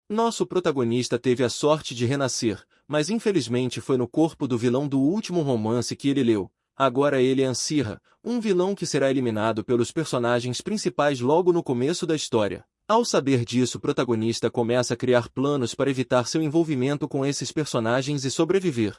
Nosso protagonista teve a sorte de renascer, mas infelizmente foi no corpo do vilão do último romance que ele leu. Agora ele é Ansirra, um vilão que será eliminado pelos personagens principais logo no começo da história. Ao saber disso, o protagonista começa a criar planos para evitar seu envolvimento com esses personagens e sobreviver.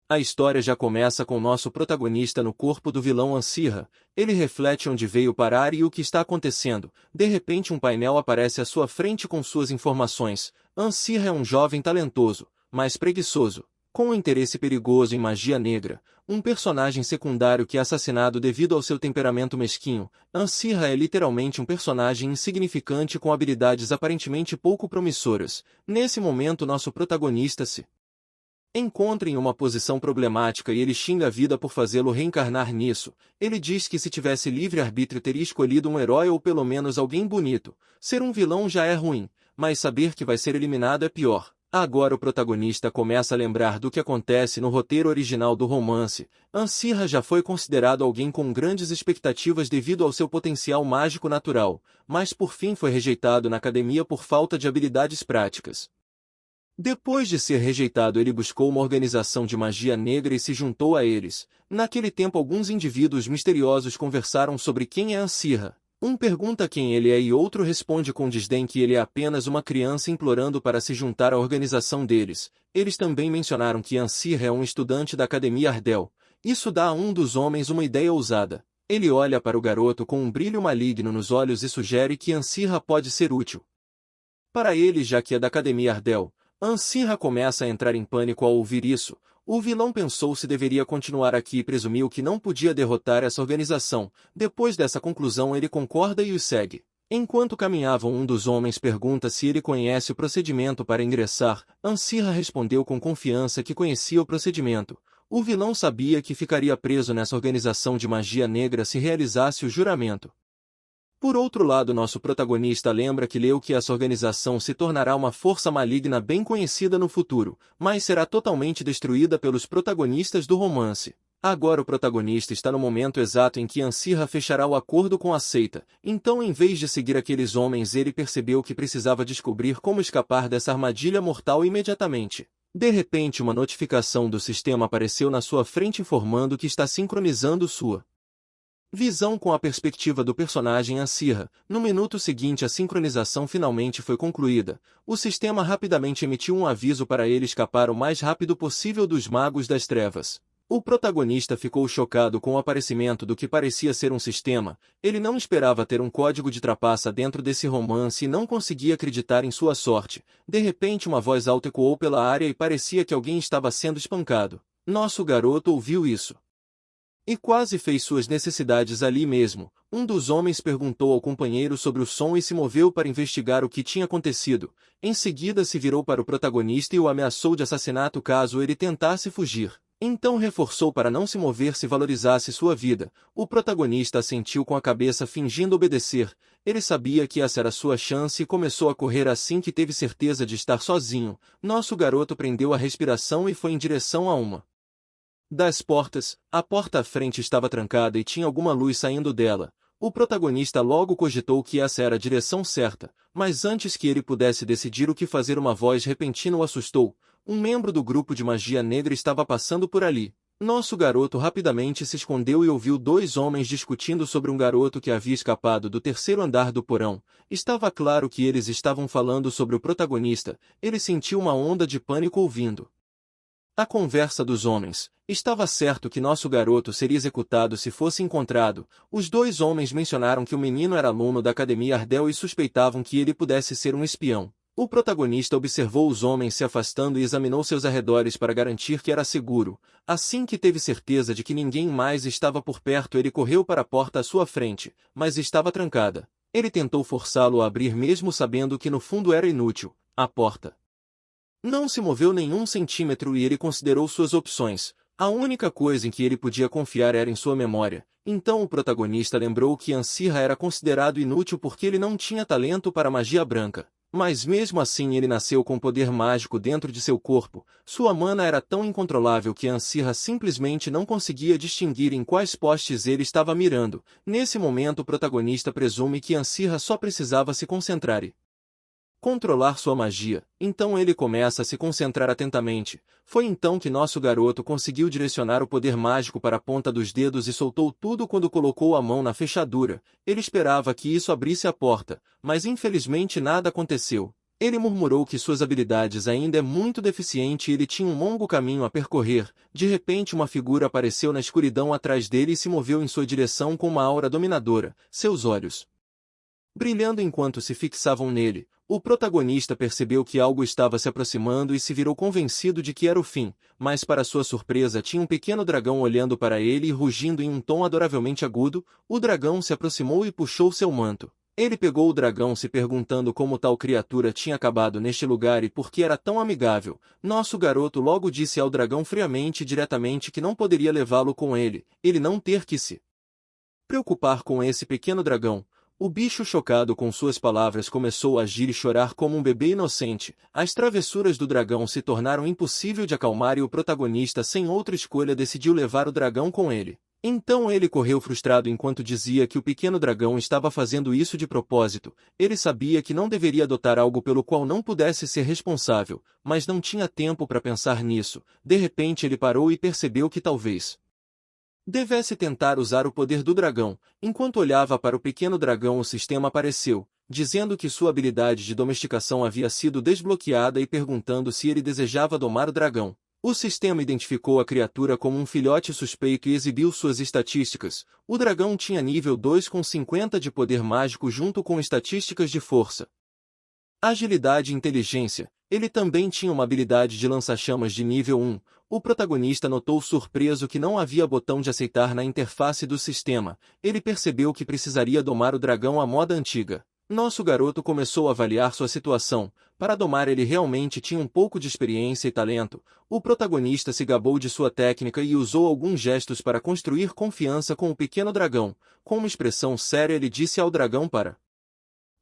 A história já começa com nosso protagonista no corpo do vilão Ansirra. Ele reflete onde veio parar e o que está acontecendo. De repente um painel aparece à sua frente com suas informações. Ansirra é um jovem talentoso, mas preguiçoso, com um interesse perigoso em magia negra, um personagem secundário que é assassinado devido ao seu temperamento mesquinho. Ansirra é literalmente um personagem insignificante com habilidades aparentemente pouco promissoras. Nesse momento nosso protagonista se encontra em uma posição problemática e ele xinga a vida por fazê-lo reencarnar nisso. Ele diz que se tivesse livre-arbítrio teria escolhido um herói ou pelo menos alguém bonito. Ser um vilão já é ruim, mas saber que vai ser eliminado é pior. Agora o protagonista começa a lembrar do que acontece no roteiro original do romance. Ansirra já foi considerado alguém com grandes expectativas devido ao seu potencial mágico natural, mas por fim foi rejeitado na academia por falta de habilidades práticas. Depois de ser rejeitado, ele buscou uma organização de magia negra e se juntou a eles. Naquele tempo alguns indivíduos misteriosos conversaram sobre quem é Ansirra. Um pergunta quem ele é e outro responde com desdém que ele é apenas uma criança implorando para se juntar à organização deles. Eles também mencionaram que Ansirra é um estudante da Academia Ardell. Isso dá a um dos homens uma ideia ousada. Ele olha para o garoto com um brilho maligno nos olhos e sugere que Ansirra pode ser útil para ele, já que é da Academia Ardell. Ansirra começa a entrar em pânico ao ouvir isso. O vilão pensou se deveria continuar aqui e presumiu que não podia derrotar essa organização. Depois dessa conclusão ele concorda e os segue. Enquanto caminhavam, um dos homens pergunta se ele conhece o procedimento para ingressar. Ansirra respondeu com confiança que conhecia o procedimento. O vilão sabia que ficaria preso nessa organização de magia negra se realizasse o juramento. Por outro lado, nosso protagonista lembra que leu que essa organização se tornará uma força maligna bem conhecida no futuro, mas será totalmente destruída pelos protagonistas do romance. Agora o protagonista está no momento exato em que Ansirra fechará o acordo com a seita, então em vez de seguir aqueles homens ele percebeu que precisava descobrir como escapar dessa armadilha mortal imediatamente. De repente uma notificação do sistema apareceu na sua frente informando que está sincronizando sua visão com a perspectiva do personagem Ansirra. No minuto seguinte a sincronização finalmente foi concluída. O sistema rapidamente emitiu um aviso para ele escapar o mais rápido possível dos Magos das Trevas. O protagonista ficou chocado com o aparecimento do que parecia ser um sistema. Ele não esperava ter um código de trapaça dentro desse romance e não conseguia acreditar em sua sorte. De repente uma voz alta ecoou pela área e parecia que alguém estava sendo espancado. Nosso garoto ouviu isso e quase fez suas necessidades ali mesmo. Um dos homens perguntou ao companheiro sobre o som e se moveu para investigar o que tinha acontecido. Em seguida se virou para o protagonista e o ameaçou de assassinato caso ele tentasse fugir. Então reforçou para não se mover se valorizasse sua vida. O protagonista assentiu com a cabeça fingindo obedecer. Ele sabia que essa era sua chance e começou a correr assim que teve certeza de estar sozinho. Nosso garoto prendeu a respiração e foi em direção a uma das portas. A porta à frente estava trancada e tinha alguma luz saindo dela. O protagonista logo cogitou que essa era a direção certa, mas antes que ele pudesse decidir o que fazer, uma voz repentina o assustou. Um membro do grupo de magia negra estava passando por ali. Nosso garoto rapidamente se escondeu e ouviu dois homens discutindo sobre um garoto que havia escapado do terceiro andar do porão. Estava claro que eles estavam falando sobre o protagonista. Ele sentiu uma onda de pânico ouvindo a conversa dos homens. Estava certo que nosso garoto seria executado se fosse encontrado. Os dois homens mencionaram que o menino era aluno da Academia Ardell e suspeitavam que ele pudesse ser um espião. O protagonista observou os homens se afastando e examinou seus arredores para garantir que era seguro. Assim que teve certeza de que ninguém mais estava por perto, ele correu para a porta à sua frente, mas estava trancada. Ele tentou forçá-lo a abrir mesmo sabendo que no fundo era inútil. A porta não se moveu nenhum centímetro e ele considerou suas opções. A única coisa em que ele podia confiar era em sua memória. Então o protagonista lembrou que Ansirra era considerado inútil porque ele não tinha talento para magia branca. Mas mesmo assim ele nasceu com poder mágico dentro de seu corpo. Sua mana era tão incontrolável que Ansirra simplesmente não conseguia distinguir em quais postes ele estava mirando. Nesse momento o protagonista presume que Ansirra só precisava se concentrar e controlar sua magia. Então ele começa a se concentrar atentamente. Foi então que nosso garoto conseguiu direcionar o poder mágico para a ponta dos dedos e soltou tudo quando colocou a mão na fechadura. Ele esperava que isso abrisse a porta, mas infelizmente nada aconteceu. Ele murmurou que suas habilidades ainda é muito deficiente e ele tinha um longo caminho a percorrer. De repente uma figura apareceu na escuridão atrás dele e se moveu em sua direção com uma aura dominadora, seus olhos brilhando enquanto se fixavam nele. O protagonista percebeu que algo estava se aproximando e se virou convencido de que era o fim, mas para sua surpresa tinha um pequeno dragão olhando para ele e rugindo em um tom adoravelmente agudo. O dragão se aproximou e puxou seu manto. Ele pegou o dragão se perguntando como tal criatura tinha acabado neste lugar e por que era tão amigável. Nosso garoto logo disse ao dragão friamente e diretamente que não poderia levá-lo com ele não ter que se preocupar com esse pequeno dragão. O bicho, chocado com suas palavras, começou a agir e chorar como um bebê inocente. As travessuras do dragão se tornaram impossível de acalmar e o protagonista, sem outra escolha, decidiu levar o dragão com ele. Então ele correu frustrado enquanto dizia que o pequeno dragão estava fazendo isso de propósito. Ele sabia que não deveria adotar algo pelo qual não pudesse ser responsável, mas não tinha tempo para pensar nisso. De repente ele parou e percebeu que talvez devesse tentar usar o poder do dragão. Enquanto olhava para o pequeno dragão, o sistema apareceu, dizendo que sua habilidade de domesticação havia sido desbloqueada e perguntando se ele desejava domar o dragão. O sistema identificou a criatura como um filhote suspeito e exibiu suas estatísticas. O dragão tinha nível 2 com 50 de poder mágico junto com estatísticas de força, agilidade e inteligência. Ele também tinha uma habilidade de lança-chamas de nível 1. O protagonista notou surpreso que não havia botão de aceitar na interface do sistema. Ele percebeu que precisaria domar o dragão à moda antiga. Nosso garoto começou a avaliar sua situação. Para domar ele realmente tinha um pouco de experiência e talento. O protagonista se gabou de sua técnica e usou alguns gestos para construir confiança com o pequeno dragão. Com uma expressão séria ele disse ao dragão para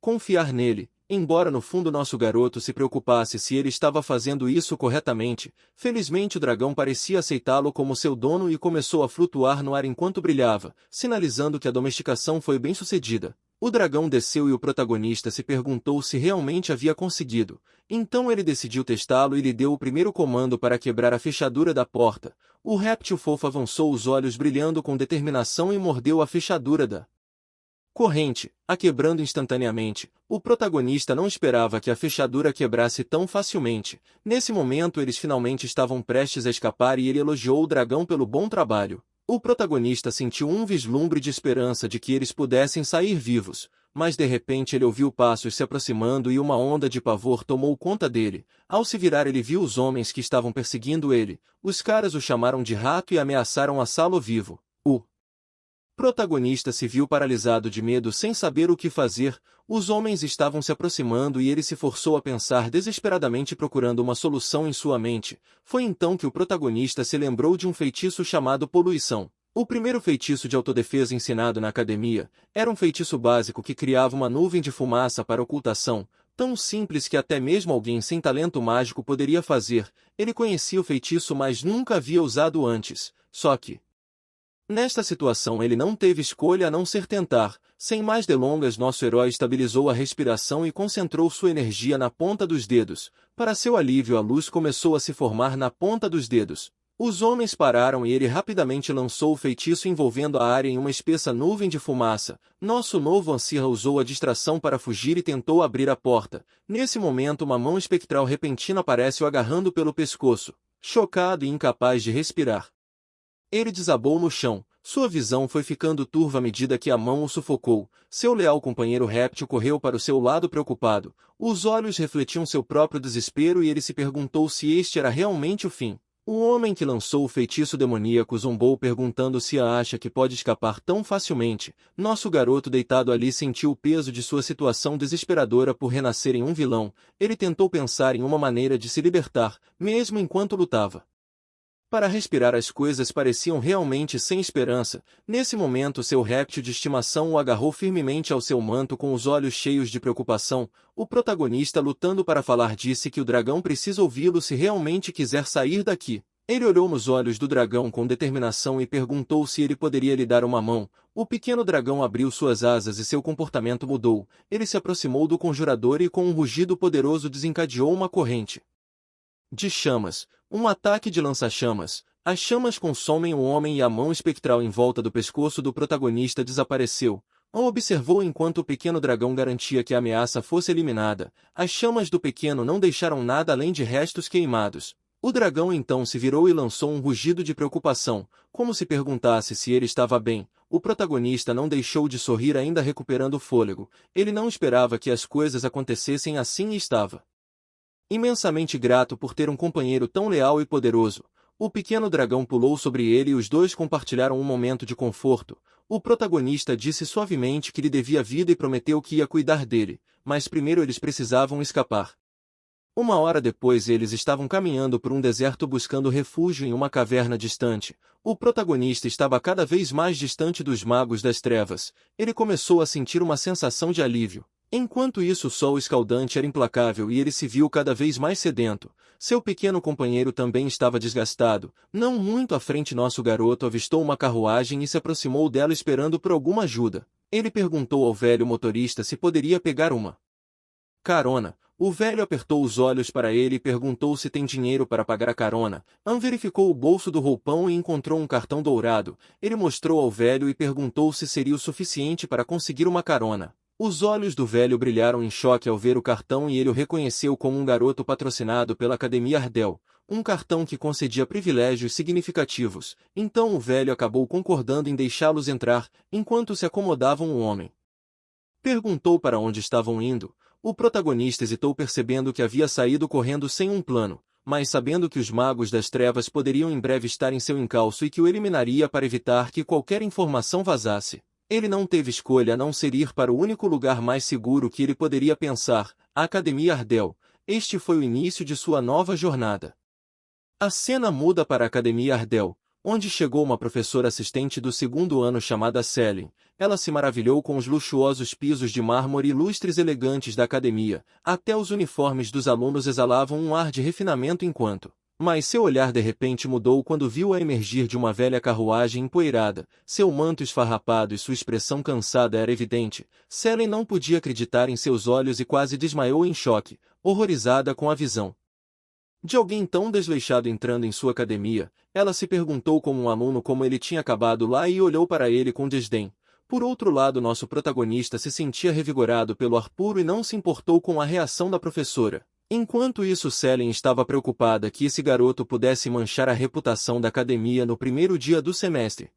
confiar nele. Embora no fundo nosso garoto se preocupasse se ele estava fazendo isso corretamente, felizmente o dragão parecia aceitá-lo como seu dono e começou a flutuar no ar enquanto brilhava, sinalizando que a domesticação foi bem sucedida. O dragão desceu e o protagonista se perguntou se realmente havia conseguido. Então ele decidiu testá-lo e lhe deu o primeiro comando para quebrar a fechadura da porta. O réptil fofo avançou, os olhos brilhando com determinação, e mordeu a fechadura da corrente, a quebrando instantaneamente. O protagonista não esperava que a fechadura quebrasse tão facilmente. Nesse momento eles finalmente estavam prestes a escapar e ele elogiou o dragão pelo bom trabalho. O protagonista sentiu um vislumbre de esperança de que eles pudessem sair vivos, mas de repente ele ouviu passos se aproximando e uma onda de pavor tomou conta dele. Ao se virar ele viu os homens que estavam perseguindo ele. Os caras o chamaram de rato e ameaçaram assá-lo vivo. O protagonista se viu paralisado de medo sem saber o que fazer. Os homens estavam se aproximando e ele se forçou a pensar desesperadamente procurando uma solução em sua mente. Foi então que o protagonista se lembrou de um feitiço chamado poluição. O primeiro feitiço de autodefesa ensinado na academia era um feitiço básico que criava uma nuvem de fumaça para ocultação, tão simples que até mesmo alguém sem talento mágico poderia fazer. Ele conhecia o feitiço, mas nunca havia usado antes. Só que nesta situação ele não teve escolha a não ser tentar. Sem mais delongas, nosso herói estabilizou a respiração e concentrou sua energia na ponta dos dedos. Para seu alívio, a luz começou a se formar na ponta dos dedos. Os homens pararam e ele rapidamente lançou o feitiço envolvendo a área em uma espessa nuvem de fumaça. Nosso novo anciã usou a distração para fugir e tentou abrir a porta. Nesse momento uma mão espectral repentina aparece o agarrando pelo pescoço. Chocado e incapaz de respirar, ele desabou no chão. Sua visão foi ficando turva à medida que a mão o sufocou. Seu leal companheiro réptil correu para o seu lado preocupado. Os olhos refletiam seu próprio desespero e ele se perguntou se este era realmente o fim. O homem que lançou o feitiço demoníaco zombou perguntando se acha que pode escapar tão facilmente. Nosso garoto deitado ali sentiu o peso de sua situação desesperadora por renascer em um vilão. Ele tentou pensar em uma maneira de se libertar, mesmo enquanto lutava. Para respirar as coisas pareciam realmente sem esperança. Nesse momento seu réptil de estimação o agarrou firmemente ao seu manto com os olhos cheios de preocupação. O protagonista, lutando para falar, disse que o dragão precisa ouvi-lo se realmente quiser sair daqui. Ele olhou nos olhos do dragão com determinação e perguntou se ele poderia lhe dar uma mão. O pequeno dragão abriu suas asas e seu comportamento mudou. Ele se aproximou do conjurador e com um rugido poderoso desencadeou uma corrente de chamas, um ataque de lança-chamas. As chamas consomem o homem e a mão espectral em volta do pescoço do protagonista desapareceu. O observou enquanto o pequeno dragão garantia que a ameaça fosse eliminada. As chamas do pequeno não deixaram nada além de restos queimados. O dragão então se virou e lançou um rugido de preocupação, como se perguntasse se ele estava bem. O protagonista não deixou de sorrir ainda recuperando o fôlego. Ele não esperava que as coisas acontecessem assim e estava imensamente grato por ter um companheiro tão leal e poderoso. O pequeno dragão pulou sobre ele e os dois compartilharam um momento de conforto. O protagonista disse suavemente que lhe devia vida e prometeu que ia cuidar dele, mas primeiro eles precisavam escapar. Uma hora depois eles estavam caminhando por um deserto buscando refúgio em uma caverna distante. O protagonista estava cada vez mais distante dos magos das trevas. Ele começou a sentir uma sensação de alívio. Enquanto isso o sol escaldante era implacável e ele se viu cada vez mais sedento. Seu pequeno companheiro também estava desgastado. Não muito à frente nosso garoto avistou uma carruagem e se aproximou dela esperando por alguma ajuda. Ele perguntou ao velho motorista se poderia pegar uma carona. O velho apertou os olhos para ele e perguntou se tem dinheiro para pagar a carona. Verificou o bolso do roupão e encontrou um cartão dourado. Ele mostrou ao velho e perguntou se seria o suficiente para conseguir uma carona. Os olhos do velho brilharam em choque ao ver o cartão e ele o reconheceu como um garoto patrocinado pela Academia Ardell, um cartão que concedia privilégios significativos. Então o velho acabou concordando em deixá-los entrar, enquanto se acomodavam o homem perguntou para onde estavam indo. O protagonista hesitou percebendo que havia saído correndo sem um plano, mas sabendo que os magos das trevas poderiam em breve estar em seu encalço e que o eliminaria para evitar que qualquer informação vazasse. Ele não teve escolha a não ser ir para o único lugar mais seguro que ele poderia pensar, a Academia Ardell. Este foi o início de sua nova jornada. A cena muda para a Academia Ardell, onde chegou uma professora assistente do segundo ano chamada Selin. Ela se maravilhou com os luxuosos pisos de mármore e lustres elegantes da academia. Até os uniformes dos alunos exalavam um ar de refinamento mas seu olhar de repente mudou quando viu-a emergir de uma velha carruagem empoeirada. Seu manto esfarrapado e sua expressão cansada era evidente. Selin não podia acreditar em seus olhos e quase desmaiou em choque, horrorizada com a visão de alguém tão desleixado entrando em sua academia. Ela se perguntou como um aluno como ele tinha acabado lá e olhou para ele com desdém. Por outro lado, nosso protagonista se sentia revigorado pelo ar puro e não se importou com a reação da professora. Enquanto isso, Selin estava preocupada que esse garoto pudesse manchar a reputação da academia no primeiro dia do semestre.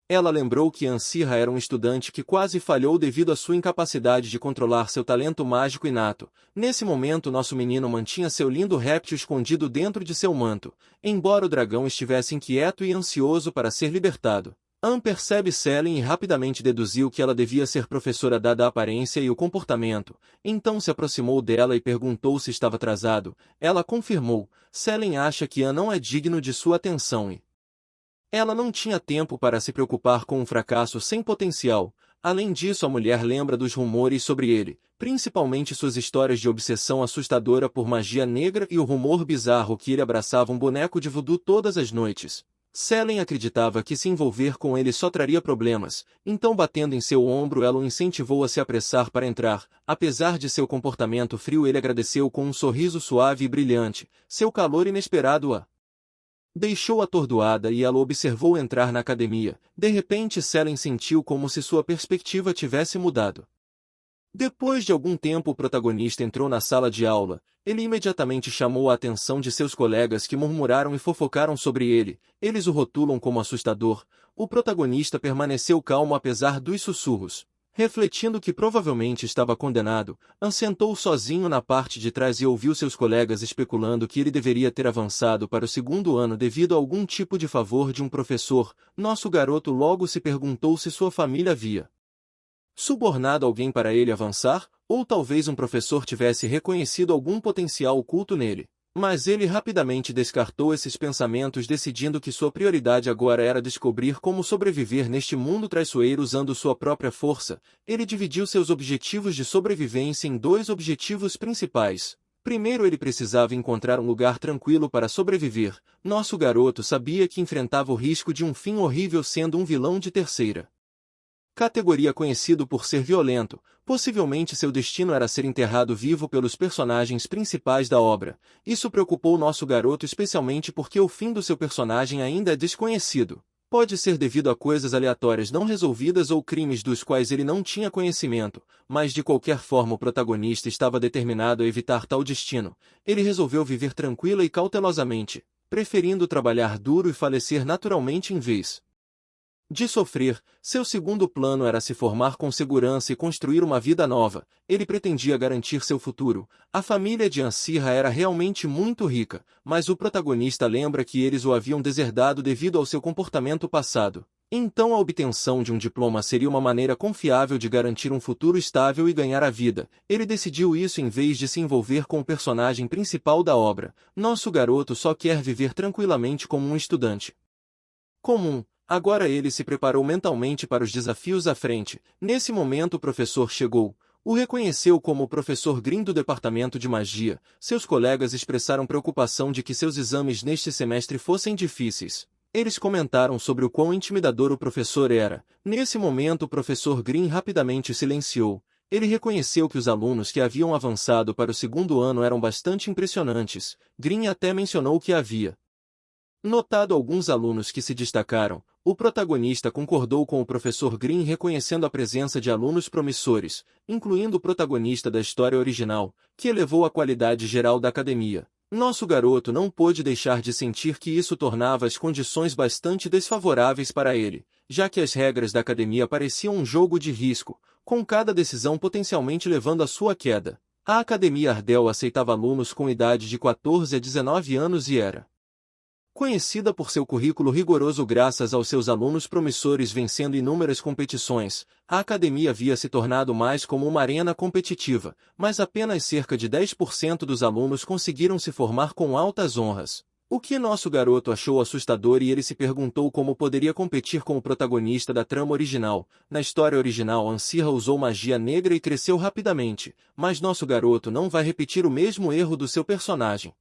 Ela lembrou que Ansirra era um estudante que quase falhou devido à sua incapacidade de controlar seu talento mágico inato. Nesse momento, nosso menino mantinha seu lindo réptil escondido dentro de seu manto, embora o dragão estivesse inquieto e ansioso para ser libertado. Percebe Selin e rapidamente deduziu que ela devia ser professora dada a aparência e o comportamento. Então se aproximou dela e perguntou se estava atrasado. Ela confirmou. Selin acha que não é digno de sua atenção e ela não tinha tempo para se preocupar com um fracasso sem potencial. Além disso, a mulher lembra dos rumores sobre ele, principalmente suas histórias de obsessão assustadora por magia negra e o rumor bizarro que ele abraçava um boneco de voodoo todas as noites. Selin acreditava que se envolver com ele só traria problemas, então batendo em seu ombro ela o incentivou a se apressar para entrar. Apesar de seu comportamento frio, ele agradeceu com um sorriso suave e brilhante. Seu calor inesperado a deixou atordoada e ela o observou entrar na academia. De repente Selin sentiu como se sua perspectiva tivesse mudado. Depois de algum tempo o protagonista entrou na sala de aula. Ele imediatamente chamou a atenção de seus colegas que murmuraram e fofocaram sobre ele. Eles o rotulam como assustador. O protagonista permaneceu calmo apesar dos sussurros. Refletindo que provavelmente estava condenado, assentou sozinho na parte de trás e ouviu seus colegas especulando que ele deveria ter avançado para o segundo ano devido a algum tipo de favor de um professor. Nosso garoto logo se perguntou se sua família havia subornado alguém para ele avançar, ou talvez um professor tivesse reconhecido algum potencial oculto nele. Mas ele rapidamente descartou esses pensamentos, decidindo que sua prioridade agora era descobrir como sobreviver neste mundo traiçoeiro usando sua própria força. Ele dividiu seus objetivos de sobrevivência em dois objetivos principais. Primeiro ele precisava encontrar um lugar tranquilo para sobreviver. Nosso garoto sabia que enfrentava o risco de um fim horrível sendo um vilão de terceira categoria conhecido por ser violento. Possivelmente seu destino era ser enterrado vivo pelos personagens principais da obra. Isso preocupou nosso garoto especialmente porque o fim do seu personagem ainda é desconhecido. Pode ser devido a coisas aleatórias não resolvidas ou crimes dos quais ele não tinha conhecimento, mas de qualquer forma o protagonista estava determinado a evitar tal destino. Ele resolveu viver tranquila e cautelosamente, preferindo trabalhar duro e falecer naturalmente em vez de sofrer. Seu segundo plano era se formar com segurança e construir uma vida nova. Ele pretendia garantir seu futuro. A família de Ansirra era realmente muito rica, mas o protagonista lembra que eles o haviam deserdado devido ao seu comportamento passado. Então a obtenção de um diploma seria uma maneira confiável de garantir um futuro estável e ganhar a vida. Ele decidiu isso em vez de se envolver com o personagem principal da obra. Nosso garoto só quer viver tranquilamente como um estudante comum. Agora ele se preparou mentalmente para os desafios à frente. Nesse momento o professor chegou. O reconheceu como o professor Green do departamento de magia. Seus colegas expressaram preocupação de que seus exames neste semestre fossem difíceis. Eles comentaram sobre o quão intimidador o professor era. Nesse momento o professor Green rapidamente silenciou. Ele reconheceu que os alunos que haviam avançado para o segundo ano eram bastante impressionantes. Green até mencionou que havia notado alguns alunos que se destacaram. O protagonista concordou com o professor Green reconhecendo a presença de alunos promissores, incluindo o protagonista da história original, que elevou a qualidade geral da academia. Nosso garoto não pôde deixar de sentir que isso tornava as condições bastante desfavoráveis para ele, já que as regras da academia pareciam um jogo de risco, com cada decisão potencialmente levando à sua queda. A Academia Ardell aceitava alunos com idade de 14 a 19 anos e era conhecida por seu currículo rigoroso graças aos seus alunos promissores vencendo inúmeras competições. A academia havia se tornado mais como uma arena competitiva, mas apenas cerca de 10% dos alunos conseguiram se formar com altas honras. O que nosso garoto achou assustador e ele se perguntou como poderia competir com o protagonista da trama original. Na história original Ansirra usou magia negra e cresceu rapidamente, mas nosso garoto não vai repetir o mesmo erro do seu personagem.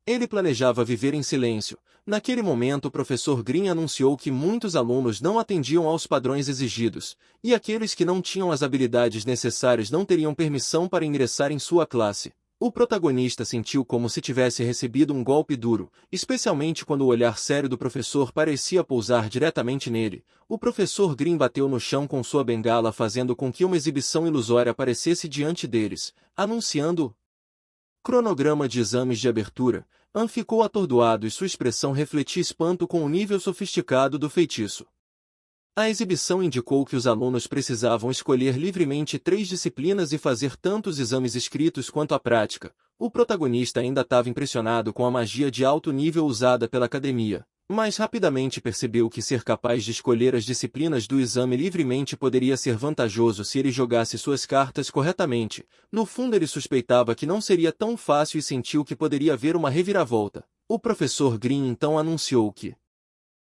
Ele planejava viver em silêncio. Naquele momento o professor Green anunciou que muitos alunos não atendiam aos padrões exigidos, e aqueles que não tinham as habilidades necessárias não teriam permissão para ingressar em sua classe. O protagonista sentiu como se tivesse recebido um golpe duro, especialmente quando o olhar sério do professor parecia pousar diretamente nele. O professor Green bateu no chão com sua bengala fazendo com que uma exibição ilusória aparecesse diante deles, anunciando cronograma de exames de abertura. An ficou atordoado e sua expressão refletia espanto com o nível sofisticado do feitiço. A exibição indicou que os alunos precisavam escolher livremente 3 disciplinas e fazer tanto os exames escritos quanto a prática. O protagonista ainda estava impressionado com a magia de alto nível usada pela academia, mas rapidamente percebeu que ser capaz de escolher as disciplinas do exame livremente poderia ser vantajoso se ele jogasse suas cartas corretamente. No fundo ele suspeitava que não seria tão fácil e sentiu que poderia haver uma reviravolta. O professor Green então anunciou que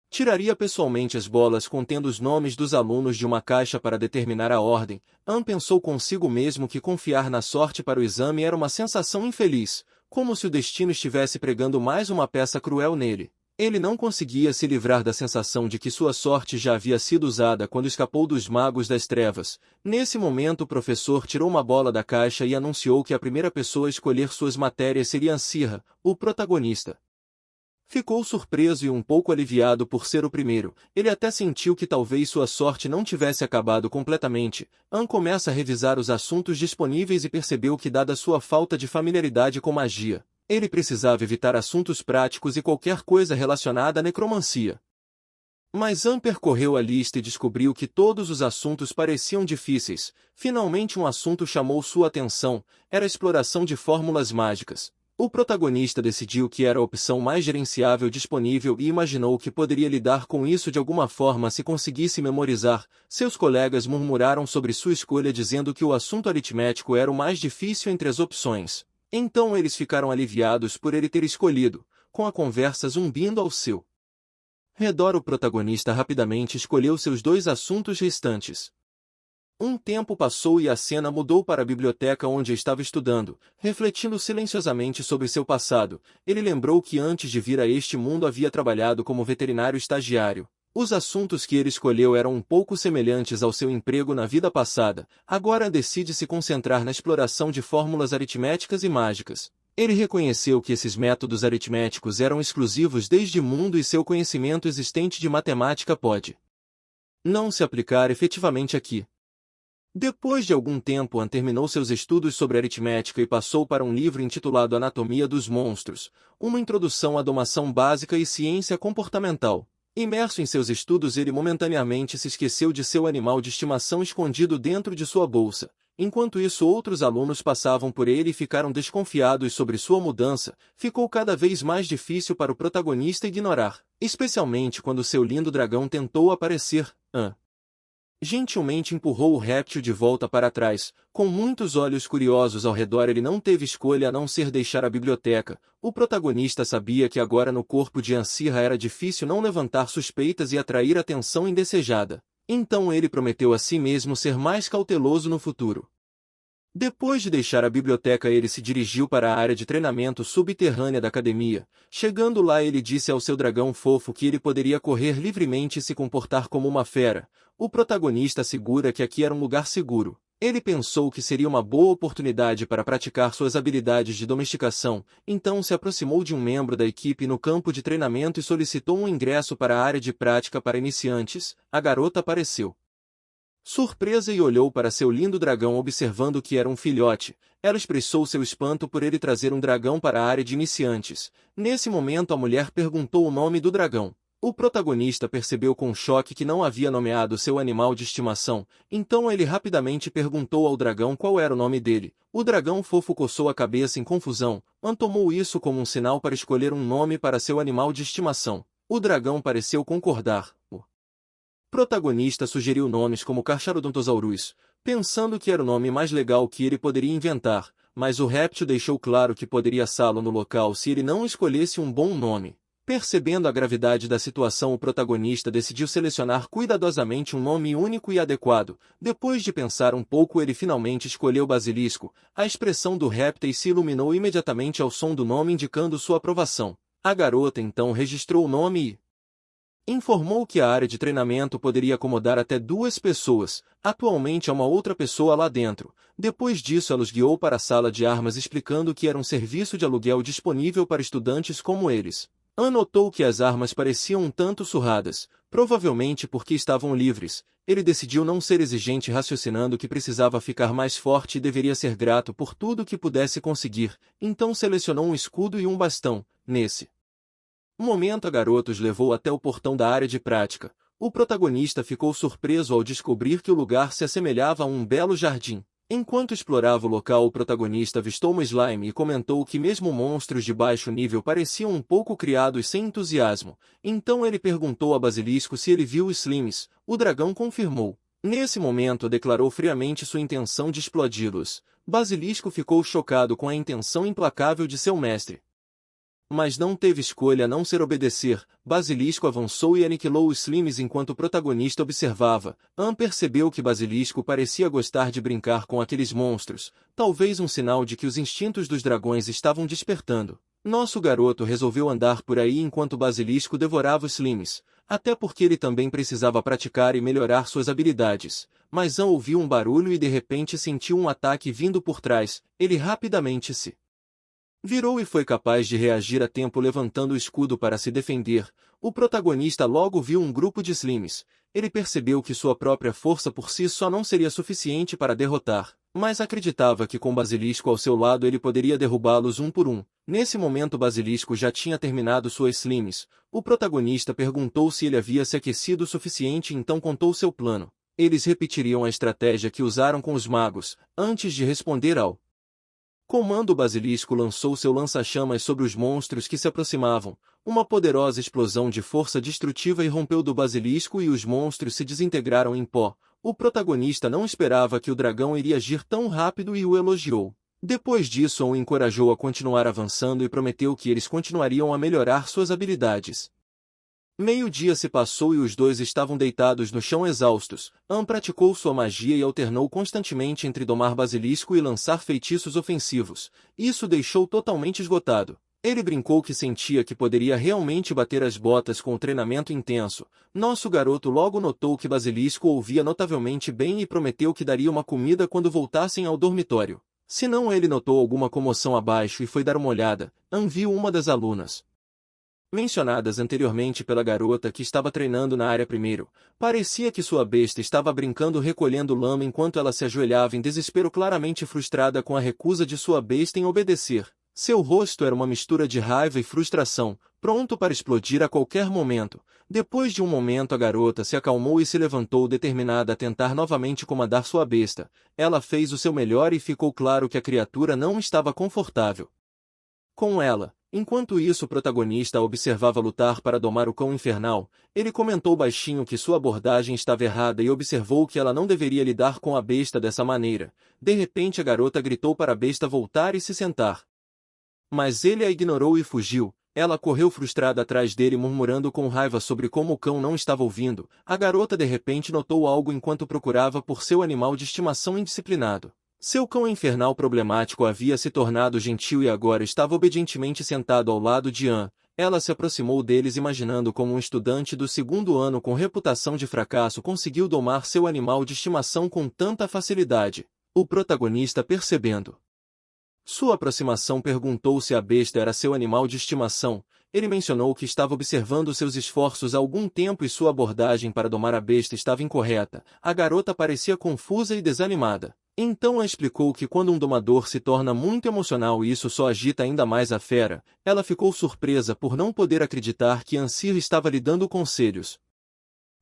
tiraria pessoalmente as bolas contendo os nomes dos alunos de uma caixa para determinar a ordem. An pensou consigo mesmo que confiar na sorte para o exame era uma sensação infeliz, como se o destino estivesse pregando mais uma peça cruel nele. Ele não conseguia se livrar da sensação de que sua sorte já havia sido usada quando escapou dos magos das trevas. Nesse momento o professor tirou uma bola da caixa e anunciou que a primeira pessoa a escolher suas matérias seria Ansirra, o protagonista. Ficou surpreso e um pouco aliviado por ser o primeiro. Ele até sentiu que talvez sua sorte não tivesse acabado completamente. An começa a revisar os assuntos disponíveis e percebeu que, dada sua falta de familiaridade com magia, ele precisava evitar assuntos práticos e qualquer coisa relacionada à necromancia. Mas An percorreu a lista e descobriu que todos os assuntos pareciam difíceis. Finalmente um assunto chamou sua atenção: era a exploração de fórmulas mágicas. O protagonista decidiu que era a opção mais gerenciável disponível e imaginou que poderia lidar com isso de alguma forma se conseguisse memorizar. Seus colegas murmuraram sobre sua escolha dizendo que o assunto aritmético era o mais difícil entre as opções. Então eles ficaram aliviados por ele ter escolhido, com a conversa zumbindo ao seu redor. O protagonista rapidamente escolheu seus 2 assuntos restantes. Um tempo passou e a cena mudou para a biblioteca onde estava estudando. Refletindo silenciosamente sobre seu passado, ele lembrou que antes de vir a este mundo havia trabalhado como veterinário estagiário. Os assuntos que ele escolheu eram um pouco semelhantes ao seu emprego na vida passada. Agora decide se concentrar na exploração de fórmulas aritméticas e mágicas. Ele reconheceu que esses métodos aritméticos eram exclusivos desde o mundo e seu conhecimento existente de matemática pode não se aplicar efetivamente aqui. Depois de algum tempo, Anne terminou seus estudos sobre aritmética e passou para um livro intitulado Anatomia dos Monstros, uma introdução à domação básica e ciência comportamental. Imerso em seus estudos, ele momentaneamente se esqueceu de seu animal de estimação escondido dentro de sua bolsa. Enquanto isso, outros alunos passavam por ele e ficaram desconfiados sobre sua mudança. Ficou cada vez mais difícil para o protagonista ignorar, especialmente quando seu lindo dragão tentou aparecer. Anne gentilmente empurrou o réptil de volta para trás. Com muitos olhos curiosos ao redor, ele não teve escolha a não ser deixar a biblioteca. O protagonista sabia que agora no corpo de Ancirra era difícil não levantar suspeitas e atrair atenção indesejada. Então ele prometeu a si mesmo ser mais cauteloso no futuro. Depois de deixar a biblioteca, ele se dirigiu para a área de treinamento subterrânea da academia. Chegando lá, ele disse ao seu dragão fofo que ele poderia correr livremente e se comportar como uma fera. O protagonista assegura que aqui era um lugar seguro. Ele pensou que seria uma boa oportunidade para praticar suas habilidades de domesticação, então se aproximou de um membro da equipe no campo de treinamento e solicitou um ingresso para a área de prática para iniciantes. A garota apareceu surpresa e olhou para seu lindo dragão, observando que era um filhote. Ela expressou seu espanto por ele trazer um dragão para a área de iniciantes. Nesse momento, a mulher perguntou o nome do dragão. O protagonista percebeu com choque que não havia nomeado seu animal de estimação, então ele rapidamente perguntou ao dragão qual era o nome dele. O dragão fofo coçou a cabeça em confusão. Anne tomou isso como um sinal para escolher um nome para seu animal de estimação. O dragão pareceu concordar. O protagonista sugeriu nomes como Carcharodontosaurus, pensando que era o nome mais legal que ele poderia inventar, mas o réptil deixou claro que poderia assá-lo no local se ele não escolhesse um bom nome. Percebendo a gravidade da situação, o protagonista decidiu selecionar cuidadosamente um nome único e adequado. Depois de pensar um pouco, ele finalmente escolheu Basilisco. A expressão do réptil se iluminou imediatamente ao som do nome, indicando sua aprovação. A garota então registrou o nome e informou que a área de treinamento poderia acomodar até 2 pessoas. Atualmente há uma outra pessoa lá dentro. Depois disso, ela os guiou para a sala de armas, explicando que era um serviço de aluguel disponível para estudantes como eles. Anne notou que as armas pareciam um tanto surradas, provavelmente porque estavam livres. Ele decidiu não ser exigente, raciocinando que precisava ficar mais forte e deveria ser grato por tudo que pudesse conseguir. Então selecionou um escudo e um bastão. Nesse momento, a garota os levou até o portão da área de prática. O protagonista ficou surpreso ao descobrir que o lugar se assemelhava a um belo jardim. Enquanto explorava o local, o protagonista avistou uma slime e comentou que mesmo monstros de baixo nível pareciam um pouco criados sem entusiasmo. Então ele perguntou a Basilisco se ele viu os slimes. O dragão confirmou. Nesse momento, declarou friamente sua intenção de explodi-los. Basilisco ficou chocado com a intenção implacável de seu mestre, mas não teve escolha a não ser obedecer. Basilisco avançou e aniquilou os slimes enquanto o protagonista observava. Anne percebeu que Basilisco parecia gostar de brincar com aqueles monstros, talvez um sinal de que os instintos dos dragões estavam despertando. Nosso garoto resolveu andar por aí enquanto Basilisco devorava os slimes, até porque ele também precisava praticar e melhorar suas habilidades. Mas Anne ouviu um barulho e de repente sentiu um ataque vindo por trás. Ele rapidamente se virou e foi capaz de reagir a tempo, levantando o escudo para se defender. O protagonista logo viu um grupo de slimes. Ele percebeu que sua própria força por si só não seria suficiente para derrotar, mas acreditava que com Basilisco ao seu lado ele poderia derrubá-los um por um. Nesse momento, Basilisco já tinha terminado suas slimes. O protagonista perguntou se ele havia se aquecido o suficiente e então contou seu plano. Eles repetiriam a estratégia que usaram com os magos. Antes de responder ao comando, Basilisco lançou seu lança-chamas sobre os monstros que se aproximavam. Uma poderosa explosão de força destrutiva irrompeu do Basilisco e os monstros se desintegraram em pó. O protagonista não esperava que o dragão iria agir tão rápido e o elogiou. Depois disso, o encorajou a continuar avançando e prometeu que eles continuariam a melhorar suas habilidades. Meio-dia se passou e os dois estavam deitados no chão exaustos. An praticou sua magia e alternou constantemente entre domar basilisco e lançar feitiços ofensivos. Isso deixou totalmente esgotado. Ele brincou que sentia que poderia realmente bater as botas com o treinamento intenso. Nosso garoto logo notou que Basilisco ouvia notavelmente bem e prometeu que daria uma comida quando voltassem ao dormitório. Se não, ele notou alguma comoção abaixo e foi dar uma olhada. An viu uma das alunas mencionadas anteriormente pela garota que estava treinando na área primeiro. Parecia que sua besta estava brincando recolhendo lama enquanto ela se ajoelhava em desespero, claramente frustrada com a recusa de sua besta em obedecer. Seu rosto era uma mistura de raiva e frustração, pronto para explodir a qualquer momento. Depois de um momento a garota se acalmou e se levantou determinada a tentar novamente comandar sua besta. Ela fez o seu melhor e ficou claro que a criatura não estava confortável com ela. Enquanto isso, o protagonista a observava lutar para domar o cão infernal. Ele comentou baixinho que sua abordagem estava errada e observou que ela não deveria lidar com a besta dessa maneira. De repente a garota gritou para a besta voltar e se sentar. Mas ele a ignorou e fugiu. Ela correu frustrada atrás dele murmurando com raiva sobre como o cão não estava ouvindo. A garota de repente notou algo enquanto procurava por seu animal de estimação indisciplinado. Seu cão infernal problemático havia se tornado gentil e agora estava obedientemente sentado ao lado de An. Ela se aproximou deles imaginando como um estudante do segundo ano com reputação de fracasso conseguiu domar seu animal de estimação com tanta facilidade. O protagonista, percebendo sua aproximação, perguntou se a besta era seu animal de estimação. Ele mencionou que estava observando seus esforços há algum tempo e sua abordagem para domar a besta estava incorreta. A garota parecia confusa e desanimada. Então ela explicou que quando um domador se torna muito emocional e isso só agita ainda mais a fera, ela ficou surpresa por não poder acreditar que Ansir estava lhe dando conselhos.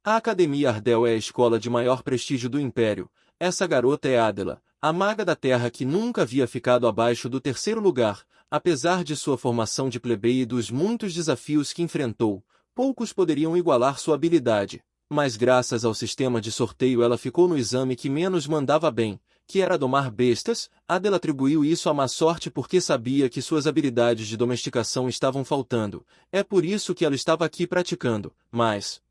A Academia Ardell é a escola de maior prestígio do Império. Essa garota é Adela, a maga da terra que nunca havia ficado abaixo do terceiro lugar. Apesar de sua formação de plebeia e dos muitos desafios que enfrentou, poucos poderiam igualar sua habilidade. Mas graças ao sistema de sorteio ela ficou no exame que menos mandava bem, que era domar bestas. Adela atribuiu isso à má sorte porque sabia que suas habilidades de domesticação estavam faltando. É por isso que ela estava aqui praticando. Mas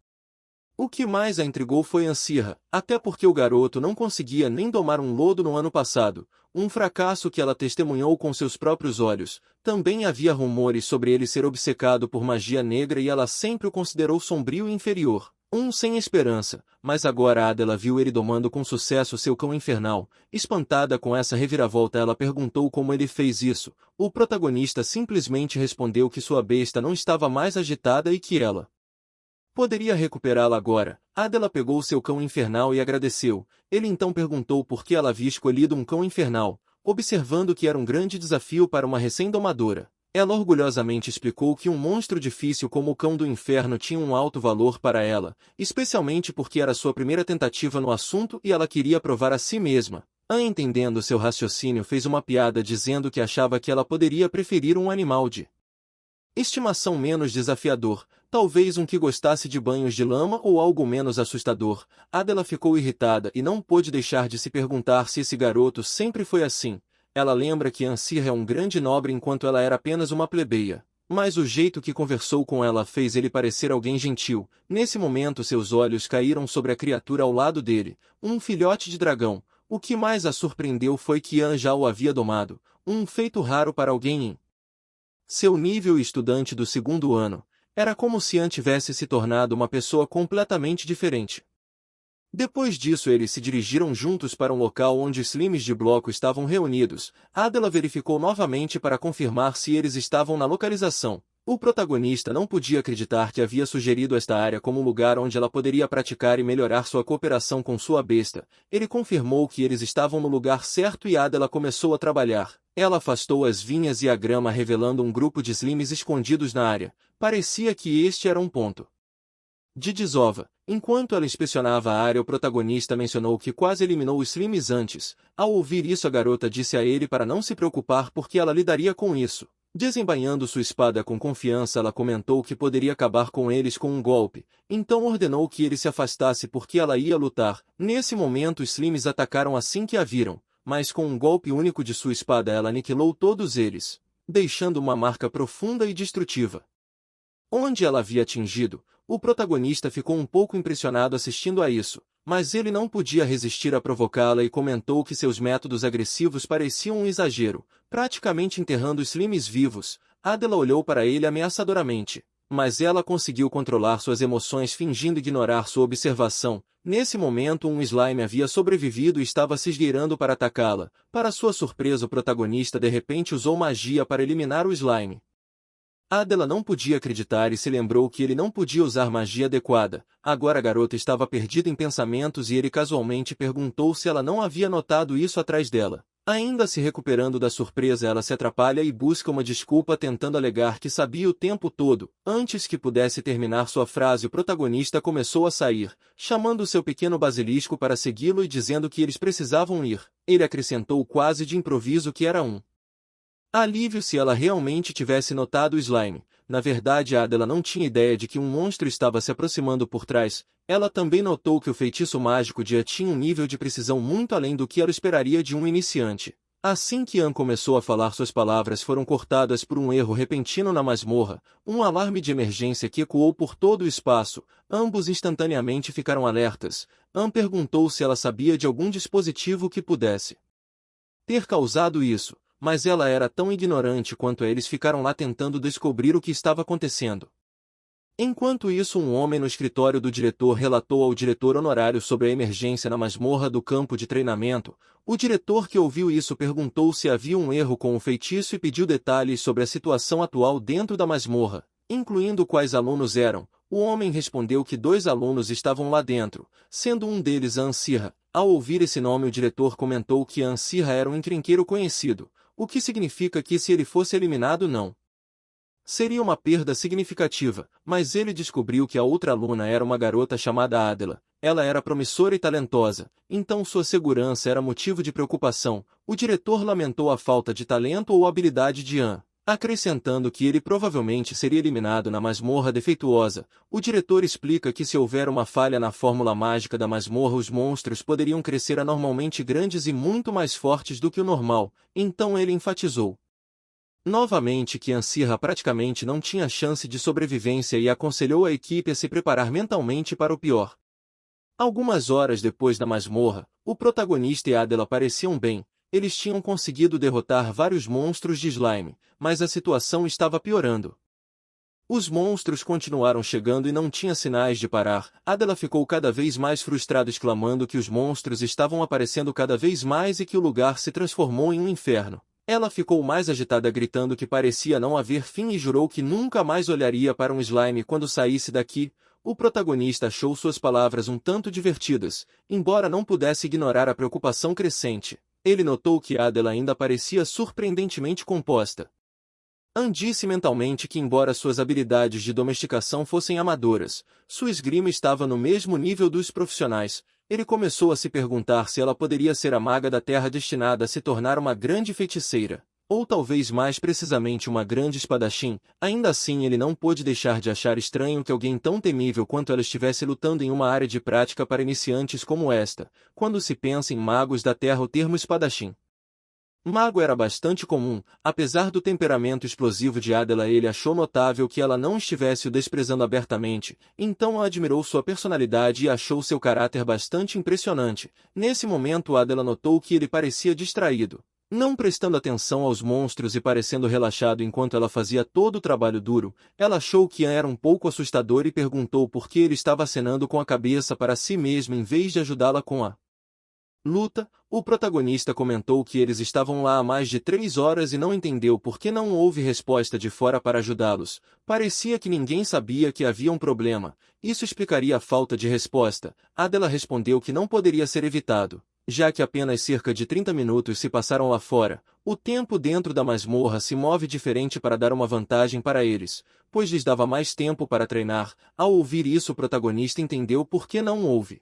o que mais a intrigou foi Ansirra, até porque o garoto não conseguia nem domar um lodo no ano passado, um fracasso que ela testemunhou com seus próprios olhos. Também havia rumores sobre ele ser obcecado por magia negra e ela sempre o considerou sombrio e inferior, um sem esperança. Mas agora Adela viu ele domando com sucesso seu cão infernal. Espantada com essa reviravolta, ela perguntou como ele fez isso. O protagonista simplesmente respondeu que sua besta não estava mais agitada e que ela poderia recuperá-la agora. Adela pegou seu cão infernal e agradeceu. Ele então perguntou por que ela havia escolhido um cão infernal, observando que era um grande desafio para uma recém-domadora. Ela orgulhosamente explicou que um monstro difícil como o cão do inferno tinha um alto valor para ela, especialmente porque era sua primeira tentativa no assunto e ela queria provar a si mesma. An, entendendo seu raciocínio, fez uma piada dizendo que achava que ela poderia preferir um animal de estimação menos desafiador, talvez um que gostasse de banhos de lama ou algo menos assustador. Adela ficou irritada e não pôde deixar de se perguntar se esse garoto sempre foi assim. Ela lembra que Ansir é um grande nobre enquanto ela era apenas uma plebeia. Mas o jeito que conversou com ela fez ele parecer alguém gentil. Nesse momento seus olhos caíram sobre a criatura ao lado dele, um filhote de dragão. O que mais a surpreendeu foi que An já o havia domado, um feito raro para alguém em seu nível e estudante do segundo ano. Era como se An tivesse se tornado uma pessoa completamente diferente. Depois disso eles se dirigiram juntos para um local onde os slimes de bloco estavam reunidos. Adela verificou novamente para confirmar se eles estavam na localização. O protagonista não podia acreditar que havia sugerido esta área como um lugar onde ela poderia praticar e melhorar sua cooperação com sua besta. Ele confirmou que eles estavam no lugar certo e Adela começou a trabalhar. Ela afastou as vinhas e a grama revelando um grupo de slimes escondidos na área. Parecia que este era um ponto de desova. Enquanto ela inspecionava a área, o protagonista mencionou que quase eliminou os slimes antes. Ao ouvir isso, a garota disse a ele para não se preocupar porque ela lidaria com isso. Desembainhando sua espada com confiança, ela comentou que poderia acabar com eles com um golpe. Então ordenou que ele se afastasse porque ela ia lutar. Nesse momento os slimes atacaram assim que a viram, mas com um golpe único de sua espada ela aniquilou todos eles, deixando uma marca profunda e destrutiva onde ela havia atingido. O protagonista ficou um pouco impressionado assistindo a isso, mas ele não podia resistir a provocá-la e comentou que seus métodos agressivos pareciam um exagero, praticamente enterrando os slimes vivos. Adela olhou para ele ameaçadoramente, mas ela conseguiu controlar suas emoções fingindo ignorar sua observação. Nesse momento um slime havia sobrevivido e estava se esgueirando para atacá-la. Para sua surpresa o protagonista de repente usou magia para eliminar o slime. Adela não podia acreditar e se lembrou que ele não podia usar magia adequada. Agora a garota estava perdida em pensamentos e ele casualmente perguntou se ela não havia notado isso atrás dela. Ainda se recuperando da surpresa, ela se atrapalha e busca uma desculpa tentando alegar que sabia o tempo todo. Antes que pudesse terminar sua frase, o protagonista começou a sair, chamando seu pequeno basilisco para segui-lo e dizendo que eles precisavam ir. Ele acrescentou quase de improviso que era um alívio se ela realmente tivesse notado o slime. Na verdade, Adela não tinha ideia de que um monstro estava se aproximando por trás. Ela também notou que o feitiço mágico de An tinha um nível de precisão muito além do que ela esperaria de um iniciante. Assim que An começou a falar, suas palavras foram cortadas por um erro repentino na masmorra, um alarme de emergência que ecoou por todo o espaço. Ambos instantaneamente ficaram alertas. An perguntou se ela sabia de algum dispositivo que pudesse ter causado isso, mas ela era tão ignorante quanto eles ficaram lá tentando descobrir o que estava acontecendo. Enquanto isso, um homem no escritório do diretor relatou ao diretor honorário sobre a emergência na masmorra do campo de treinamento. O diretor, que ouviu isso, perguntou se havia um erro com o feitiço e pediu detalhes sobre a situação atual dentro da masmorra, incluindo quais alunos eram. O homem respondeu que 2 alunos estavam lá dentro, sendo um deles a Ansirra. Ao ouvir esse nome, o diretor comentou que a Ansirra era um encrenqueiro conhecido, o que significa que se ele fosse eliminado não seria uma perda significativa, mas ele descobriu que a outra aluna era uma garota chamada Adela. Ela era promissora e talentosa, então sua segurança era motivo de preocupação. O diretor lamentou a falta de talento ou habilidade de An, acrescentando que ele provavelmente seria eliminado na masmorra defeituosa. O diretor explica que se houver uma falha na fórmula mágica da masmorra, os monstros poderiam crescer anormalmente grandes e muito mais fortes do que o normal. Então ele enfatizou novamente que Ansirra praticamente não tinha chance de sobrevivência e aconselhou a equipe a se preparar mentalmente para o pior. Algumas horas depois da masmorra, o protagonista e Adela pareciam bem. Eles tinham conseguido derrotar vários monstros de slime, mas a situação estava piorando. Os monstros continuaram chegando e não tinha sinais de parar. Adela ficou cada vez mais frustrada, exclamando que os monstros estavam aparecendo cada vez mais e que o lugar se transformou em um inferno. Ela ficou mais agitada, gritando que parecia não haver fim e jurou que nunca mais olharia para um slime quando saísse daqui. O protagonista achou suas palavras um tanto divertidas, embora não pudesse ignorar a preocupação crescente. Ele notou que Adela ainda parecia surpreendentemente composta. An disse mentalmente que, embora suas habilidades de domesticação fossem amadoras, sua esgrima estava no mesmo nível dos profissionais. Ele começou a se perguntar se ela poderia ser a maga da terra destinada a se tornar uma grande feiticeira, ou talvez mais precisamente uma grande espadachim. Ainda assim, ele não pôde deixar de achar estranho que alguém tão temível quanto ela estivesse lutando em uma área de prática para iniciantes como esta. Quando se pensa em magos da terra, o termo espadachim mago era bastante comum. Apesar do temperamento explosivo de Adela, ele achou notável que ela não estivesse o desprezando abertamente, então admirou sua personalidade e achou seu caráter bastante impressionante. Nesse momento, Adela notou que ele parecia distraído, não prestando atenção aos monstros e parecendo relaxado enquanto ela fazia todo o trabalho duro. Ela achou que An era um pouco assustador e perguntou por que ele estava acenando com a cabeça para si mesmo em vez de ajudá-la com a luta. O protagonista comentou que eles estavam lá há mais de 3 horas e não entendeu por que não houve resposta de fora para ajudá-los. Parecia que ninguém sabia que havia um problema. Isso explicaria a falta de resposta. Adela respondeu que não poderia ser evitado, já que apenas cerca de 30 minutos se passaram lá fora. O tempo dentro da masmorra se move diferente para dar uma vantagem para eles, pois lhes dava mais tempo para treinar. Ao ouvir isso, o protagonista entendeu por que não houve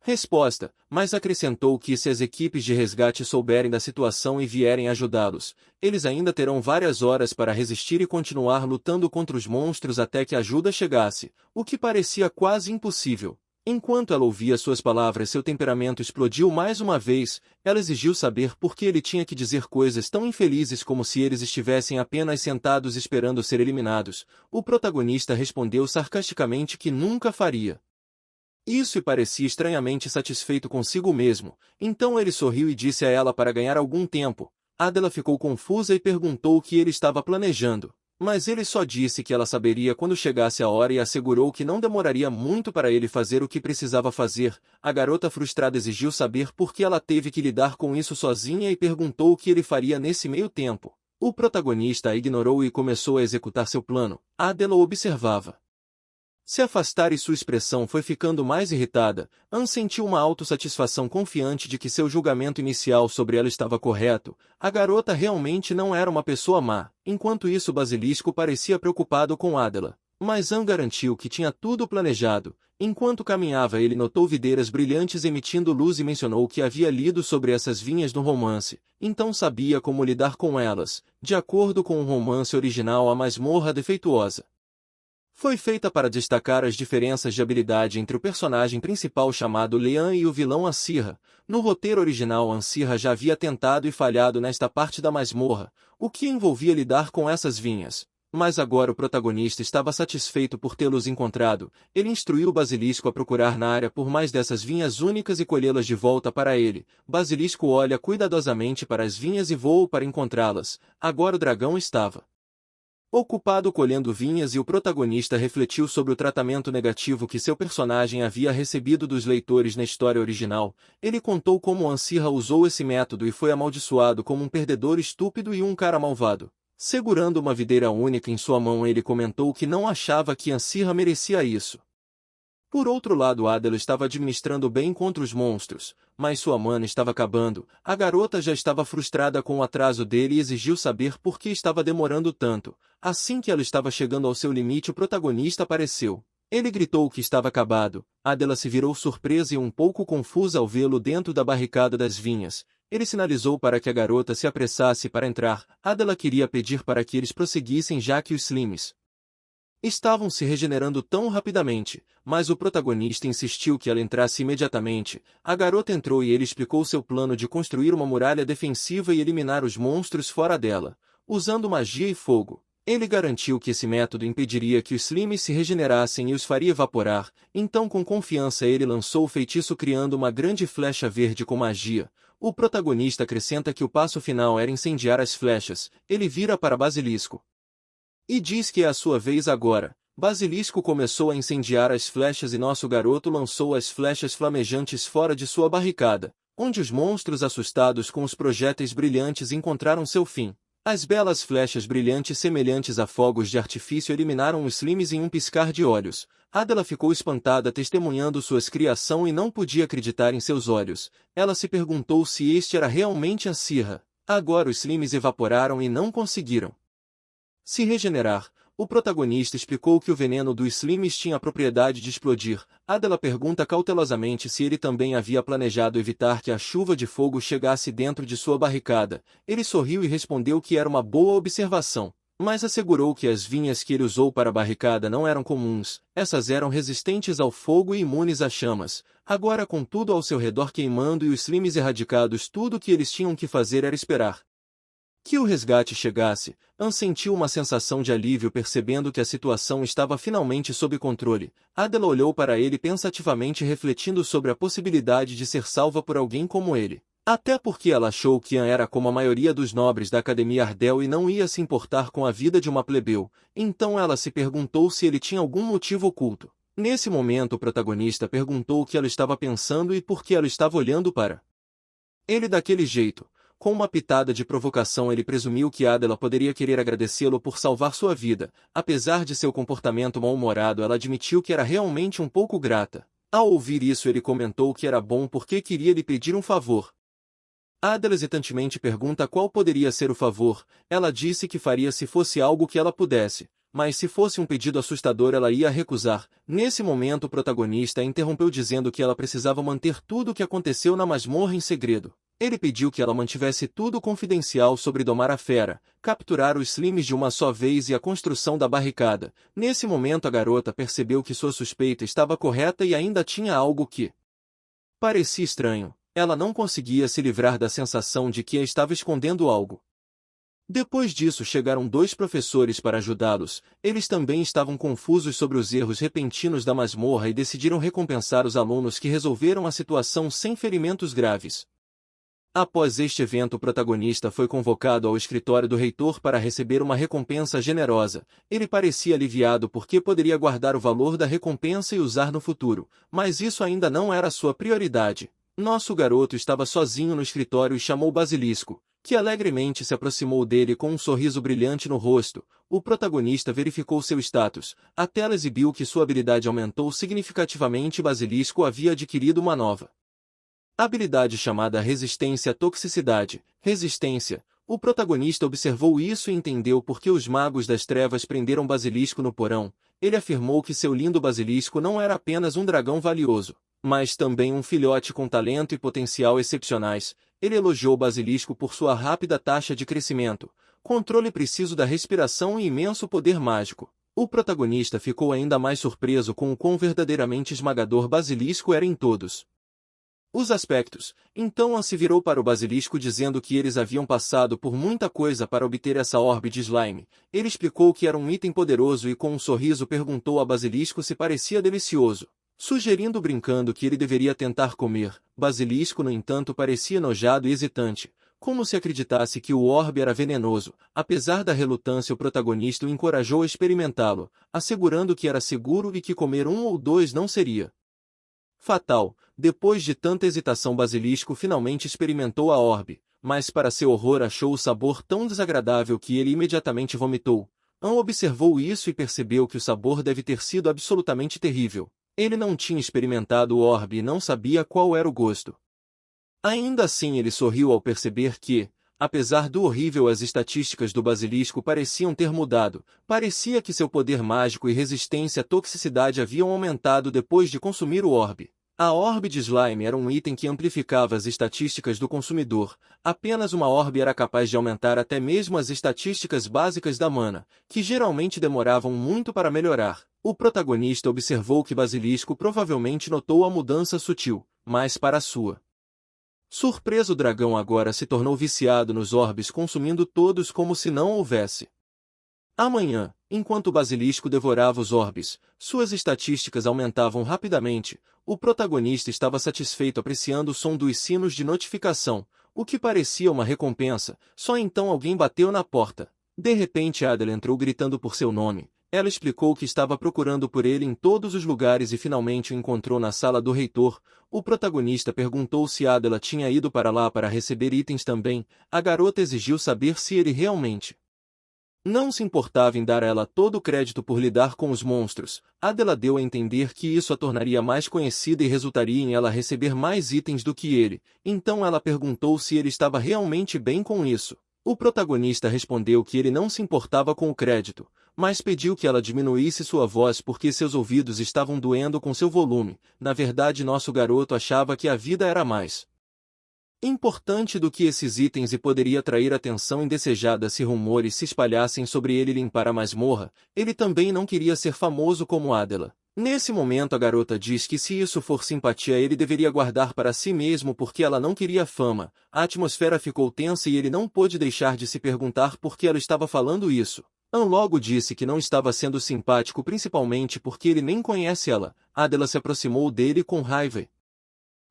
resposta, mas acrescentou que se as equipes de resgate souberem da situação e vierem ajudá-los, eles ainda terão várias horas para resistir e continuar lutando contra os monstros até que a ajuda chegasse, o que parecia quase impossível. Enquanto ela ouvia suas palavras, seu temperamento explodiu mais uma vez. Ela exigiu saber por que ele tinha que dizer coisas tão infelizes como se eles estivessem apenas sentados esperando ser eliminados. O protagonista respondeu sarcasticamente que nunca faria isso e parecia estranhamente satisfeito consigo mesmo. Então ele sorriu e disse a ela para ganhar algum tempo. Adela ficou confusa e perguntou o que ele estava planejando. Mas ele só disse que ela saberia quando chegasse a hora e assegurou que não demoraria muito para ele fazer o que precisava fazer. A garota frustrada exigiu saber por que ela teve que lidar com isso sozinha e perguntou o que ele faria nesse meio tempo. O protagonista a ignorou e começou a executar seu plano. Adela o observava se afastar e sua expressão foi ficando mais irritada. Anne sentiu uma autossatisfação confiante de que seu julgamento inicial sobre ela estava correto. A garota realmente não era uma pessoa má. Enquanto isso, Basilisco parecia preocupado com Adela. Mas Anne garantiu que tinha tudo planejado. Enquanto caminhava, ele notou videiras brilhantes emitindo luz e mencionou que havia lido sobre essas vinhas no romance. Então sabia como lidar com elas. De acordo com o romance original, a masmorra defeituosa foi feita para destacar as diferenças de habilidade entre o personagem principal chamado Leanne e o vilão Ansirra. No roteiro original, Ansirra já havia tentado e falhado nesta parte da masmorra, o que envolvia lidar com essas vinhas. Mas agora o protagonista estava satisfeito por tê-los encontrado. Ele instruiu o Basilisco a procurar na área por mais dessas vinhas únicas e colhê-las de volta para ele. Basilisco olha cuidadosamente para as vinhas e voa para encontrá-las. Agora o dragão estava ocupado colhendo vinhas e o protagonista refletiu sobre o tratamento negativo que seu personagem havia recebido dos leitores na história original. Ele contou como Ansirra usou esse método e foi amaldiçoado como um perdedor estúpido e um cara malvado. Segurando uma videira única em sua mão, ele comentou que não achava que Ansirra merecia isso. Por outro lado, Adela estava administrando bem contra os monstros, mas sua mana estava acabando. A garota já estava frustrada com o atraso dele e exigiu saber por que estava demorando tanto. Assim que ela estava chegando ao seu limite, o protagonista apareceu. Ele gritou que estava acabado. Adela se virou surpresa e um pouco confusa ao vê-lo dentro da barricada das vinhas. Ele sinalizou para que a garota se apressasse para entrar. Adela queria pedir para que eles prosseguissem já que os Slimes estavam se regenerando tão rapidamente, mas o protagonista insistiu que ela entrasse imediatamente. A garota entrou e ele explicou seu plano de construir uma muralha defensiva e eliminar os monstros fora dela, usando magia e fogo. Ele garantiu que esse método impediria que os Slimes se regenerassem e os faria evaporar. Então, com confiança, ele lançou o feitiço criando uma grande flecha verde com magia. O protagonista acrescenta que o passo final era incendiar as flechas. Ele vira para Basilisco e diz que é a sua vez agora. Basilisco começou a incendiar as flechas e nosso garoto lançou as flechas flamejantes fora de sua barricada, onde os monstros assustados com os projéteis brilhantes encontraram seu fim. As belas flechas brilhantes semelhantes a fogos de artifício eliminaram os Slimes em um piscar de olhos. Adela ficou espantada testemunhando sua criação e não podia acreditar em seus olhos. Ela se perguntou se este era realmente Ansirra. Agora os Slimes evaporaram e não conseguiram se regenerar. O protagonista explicou que o veneno dos Slimes tinha a propriedade de explodir. Adela pergunta cautelosamente se ele também havia planejado evitar que a chuva de fogo chegasse dentro de sua barricada. Ele sorriu e respondeu que era uma boa observação, mas assegurou que as vinhas que ele usou para a barricada não eram comuns. Essas eram resistentes ao fogo e imunes a chamas. Agora, com tudo ao seu redor queimando e os Slimes erradicados, tudo o que eles tinham que fazer era esperar que o resgate chegasse. Anne sentiu uma sensação de alívio percebendo que a situação estava finalmente sob controle. Adela olhou para ele pensativamente refletindo sobre a possibilidade de ser salva por alguém como ele. Até porque ela achou que Anne era como a maioria dos nobres da Academia Ardell e não ia se importar com a vida de uma plebeu. Então ela se perguntou se ele tinha algum motivo oculto. Nesse momento o protagonista perguntou o que ela estava pensando e por que ela estava olhando para ele daquele jeito. Com uma pitada de provocação, ele presumiu que Adela poderia querer agradecê-lo por salvar sua vida. Apesar de seu comportamento mal-humorado, ela admitiu que era realmente um pouco grata. Ao ouvir isso, ele comentou que era bom porque queria lhe pedir um favor. Adela hesitantemente pergunta qual poderia ser o favor. Ela disse que faria se fosse algo que ela pudesse. mas se fosse um pedido assustador ela ia recusar. Nesse momento o protagonista a interrompeu dizendo que ela precisava manter tudo o que aconteceu na masmorra em segredo. Ele pediu que ela mantivesse tudo confidencial sobre domar a fera, capturar os Slimes de uma só vez e a construção da barricada. Nesse momento a garota percebeu que sua suspeita estava correta e ainda tinha algo que parecia estranho. Ela não conseguia se livrar da sensação de que estava escondendo algo. Depois disso chegaram 2 professores para ajudá-los. Eles também estavam confusos sobre os erros repentinos da masmorra e decidiram recompensar os alunos que resolveram a situação sem ferimentos graves. Após este evento o protagonista foi convocado ao escritório do reitor para receber uma recompensa generosa. Ele parecia aliviado porque poderia guardar o valor da recompensa e usar no futuro, mas isso ainda não era sua prioridade. Nosso garoto estava sozinho no escritório e chamou Basilisco, que alegremente se aproximou dele com um sorriso brilhante no rosto. O protagonista verificou seu status. A tela exibiu que sua habilidade aumentou significativamente e Basilisco havia adquirido uma nova habilidade chamada Resistência à Toxicidade. Resistência. O protagonista observou isso e entendeu por que os magos das trevas prenderam Basilisco no porão. Ele afirmou que seu lindo Basilisco não era apenas um dragão valioso, mas também um filhote com talento e potencial excepcionais. Ele elogiou Basilisco por sua rápida taxa de crescimento, controle preciso da respiração e imenso poder mágico. O protagonista ficou ainda mais surpreso com o quão verdadeiramente esmagador Basilisco era em todos os aspectos. Então se virou para o Basilisco dizendo que eles haviam passado por muita coisa para obter essa orbe de slime. Ele explicou que era um item poderoso e com um sorriso perguntou a Basilisco se parecia delicioso, sugerindo brincando que ele deveria tentar comer. Basilisco, no entanto, parecia enojado e hesitante, como se acreditasse que o orbe era venenoso. Apesar da relutância o protagonista o encorajou a experimentá-lo, assegurando que era seguro e que comer 1 ou 2 não seria fatal. Depois de tanta hesitação Basilisco finalmente experimentou a orbe, mas para seu horror achou o sabor tão desagradável que ele imediatamente vomitou. An observou isso e percebeu que o sabor deve ter sido absolutamente terrível. Ele não tinha experimentado o orbe e não sabia qual era o gosto. Ainda assim ele sorriu ao perceber que, apesar do horrível, as estatísticas do Basilisco pareciam ter mudado. Parecia que seu poder mágico e resistência à toxicidade haviam aumentado depois de consumir o orbe. A orbe de slime era um item que amplificava as estatísticas do consumidor. Apenas uma orbe era capaz de aumentar até mesmo as estatísticas básicas da mana, que geralmente demoravam muito para melhorar. O protagonista observou que Basilisco provavelmente notou a mudança sutil, mas para sua surpresa o dragão agora se tornou viciado nos orbes, consumindo todos como se não houvesse amanhã. Enquanto o Basilisco devorava os orbes, suas estatísticas aumentavam rapidamente. O protagonista estava satisfeito apreciando o som dos sinos de notificação, o que parecia uma recompensa. Só então alguém bateu na porta. De repente Adela entrou gritando por seu nome. Ela explicou que estava procurando por ele em todos os lugares e finalmente o encontrou na sala do reitor. O protagonista perguntou se Adela tinha ido para lá para receber itens também. A garota exigiu saber se ele realmente não se importava em dar a ela todo o crédito por lidar com os monstros. Adela deu a entender que isso a tornaria mais conhecida e resultaria em ela receber mais itens do que ele. Então ela perguntou se ele estava realmente bem com isso. O protagonista respondeu que ele não se importava com o crédito, mas pediu que ela diminuísse sua voz porque seus ouvidos estavam doendo com seu volume. Na verdade, nosso garoto achava que a vida era mais importante do que esses itens e poderia atrair atenção indesejada se rumores se espalhassem sobre ele limpar a masmorra. Ele também não queria ser famoso como Adela. Nesse momento a garota diz que se isso for simpatia ele deveria guardar para si mesmo porque ela não queria fama. A atmosfera ficou tensa e ele não pôde deixar de se perguntar por que ela estava falando isso. An logo disse que não estava sendo simpático principalmente porque ele nem conhece ela. Adela se aproximou dele com raiva.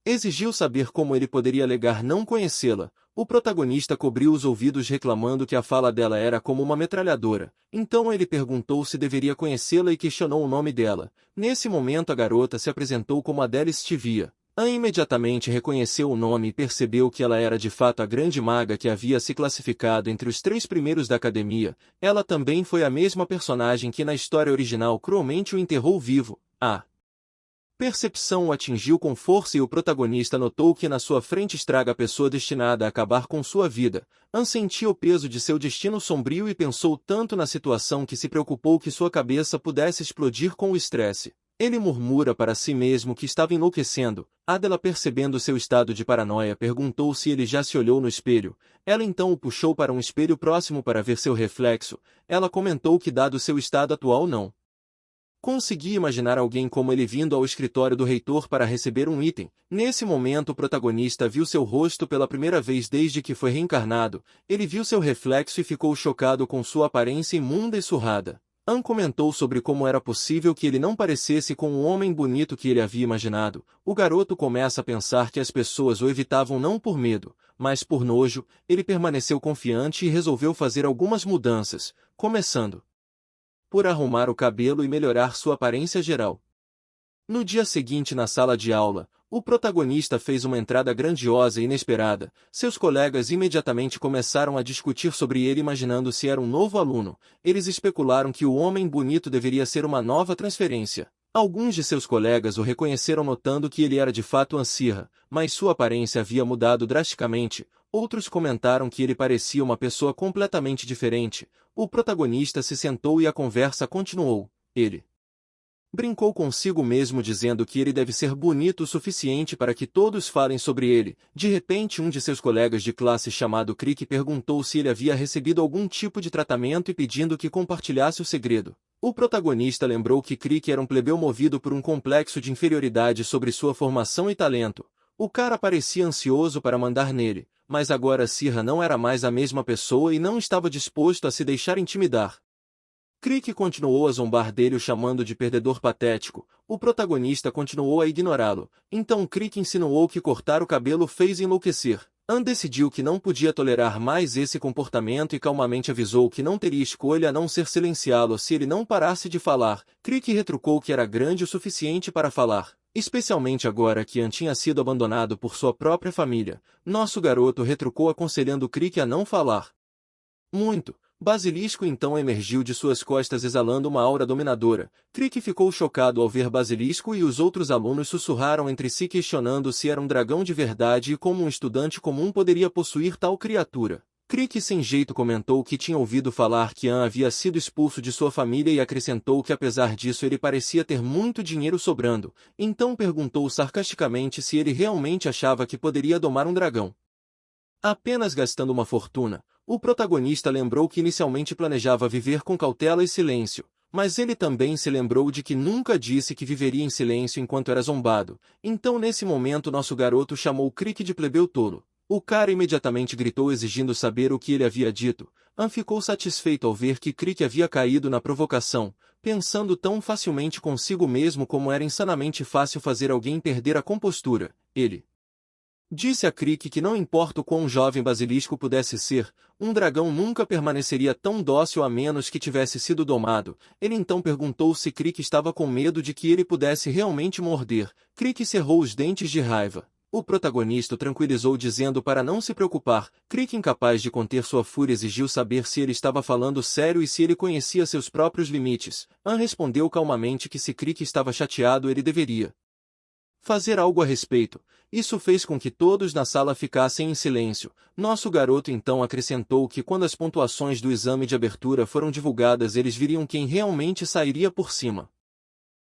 Exigiu saber como ele poderia alegar não conhecê-la. O protagonista cobriu os ouvidos reclamando que a fala dela era como uma metralhadora. Então ele perguntou se deveria conhecê-la e questionou o nome dela. Nesse momento a garota se apresentou como Adele Stivia. An imediatamente reconheceu o nome e percebeu que ela era de fato a grande maga que havia se classificado entre os 3 primeiros da academia. Ela também foi a mesma personagem que na história original cruelmente o enterrou vivo. A Percepção o atingiu com força e o protagonista notou que na sua frente estraga a pessoa destinada a acabar com sua vida. An sentia o peso de seu destino sombrio e pensou tanto na situação que se preocupou que sua cabeça pudesse explodir com o estresse. Ele murmura para si mesmo que estava enlouquecendo. Adela, percebendo seu estado de paranoia, perguntou se ele já se olhou no espelho. Ela então o puxou para um espelho próximo para ver seu reflexo. Ela comentou que, dado seu estado atual, não conseguia imaginar alguém como ele vindo ao escritório do reitor para receber um item. Nesse momento o protagonista viu seu rosto pela primeira vez desde que foi reencarnado. Ele viu seu reflexo e ficou chocado com sua aparência imunda e surrada. An comentou sobre como era possível que ele não parecesse com o homem bonito que ele havia imaginado. O garoto começa a pensar que as pessoas o evitavam não por medo, mas por nojo. Ele permaneceu confiante e resolveu fazer algumas mudanças, começando por arrumar o cabelo e melhorar sua aparência geral. No dia seguinte, na sala de aula, o protagonista fez uma entrada grandiosa e inesperada. Seus colegas imediatamente começaram a discutir sobre ele, imaginando se era um novo aluno. Eles especularam que o homem bonito deveria ser uma nova transferência. Alguns de seus colegas o reconheceram, notando que ele era de fato Ansirra, mas sua aparência havia mudado drasticamente. Outros comentaram que ele parecia uma pessoa completamente diferente. O protagonista se sentou e a conversa continuou. Ele brincou consigo mesmo, dizendo que ele deve ser bonito o suficiente para que todos falem sobre ele. De repente, um de seus colegas de classe, chamado Crick, perguntou se ele havia recebido algum tipo de tratamento e pedindo que compartilhasse o segredo. O protagonista lembrou que Crick era um plebeu movido por um complexo de inferioridade sobre sua formação e talento. O cara parecia ansioso para mandar nele, mas agora Sirra não era mais a mesma pessoa e não estava disposto a se deixar intimidar. Crick continuou a zombar dele, o chamando de perdedor patético. O protagonista continuou a ignorá-lo. Então Crick insinuou que cortar o cabelo fez enlouquecer. An decidiu que não podia tolerar mais esse comportamento e calmamente avisou que não teria escolha a não ser silenciá-lo se ele não parasse de falar. Crick retrucou que era grande o suficiente para falar, especialmente agora que An tinha sido abandonado por sua própria família. Nosso garoto retrucou, aconselhando Crick a não falar muito. Basilisco então emergiu de suas costas exalando uma aura dominadora. Crick ficou chocado ao ver Basilisco e os outros alunos sussurraram entre si, questionando se era um dragão de verdade e como um estudante comum poderia possuir tal criatura. Crick sem jeito comentou que tinha ouvido falar que An havia sido expulso de sua família e acrescentou que apesar disso ele parecia ter muito dinheiro sobrando. Então perguntou sarcasticamente se ele realmente achava que poderia domar um dragão apenas gastando uma fortuna. O protagonista lembrou que inicialmente planejava viver com cautela e silêncio, mas ele também se lembrou de que nunca disse que viveria em silêncio enquanto era zombado. Então nesse momento nosso garoto chamou Crick de plebeu tolo. O cara imediatamente gritou, exigindo saber o que ele havia dito. An ficou satisfeito ao ver que Crick havia caído na provocação, pensando tão facilmente consigo mesmo como era insanamente fácil fazer alguém perder a compostura. Ele disse a Crick que não importa o quão jovem Basilisco pudesse ser, um dragão nunca permaneceria tão dócil a menos que tivesse sido domado. Ele então perguntou se Crick estava com medo de que ele pudesse realmente morder. Crick cerrou os dentes de raiva. O protagonista o tranquilizou, dizendo para não se preocupar. Crick, incapaz de conter sua fúria, exigiu saber se ele estava falando sério e se ele conhecia seus próprios limites. An respondeu calmamente que se Crick estava chateado ele deveria fazer algo a respeito. Isso fez com que todos na sala ficassem em silêncio. Nosso garoto então acrescentou que quando as pontuações do exame de abertura foram divulgadas eles viriam quem realmente sairia por cima.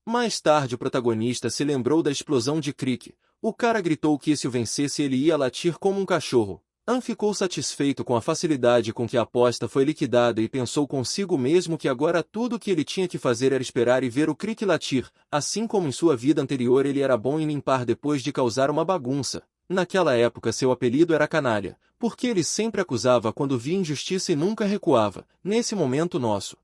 Mais tarde o protagonista se lembrou da explosão de Crick. O cara gritou que se o vencesse ele ia latir como um cachorro. An ficou satisfeito com a facilidade com que a aposta foi liquidada e pensou consigo mesmo que agora tudo o que ele tinha que fazer era esperar e ver o Crick latir. Assim como em sua vida anterior ele era bom em limpar depois de causar uma bagunça. Naquela época seu apelido era Canalha, porque ele sempre acusava quando via injustiça e nunca recuava. Nesse momento nosso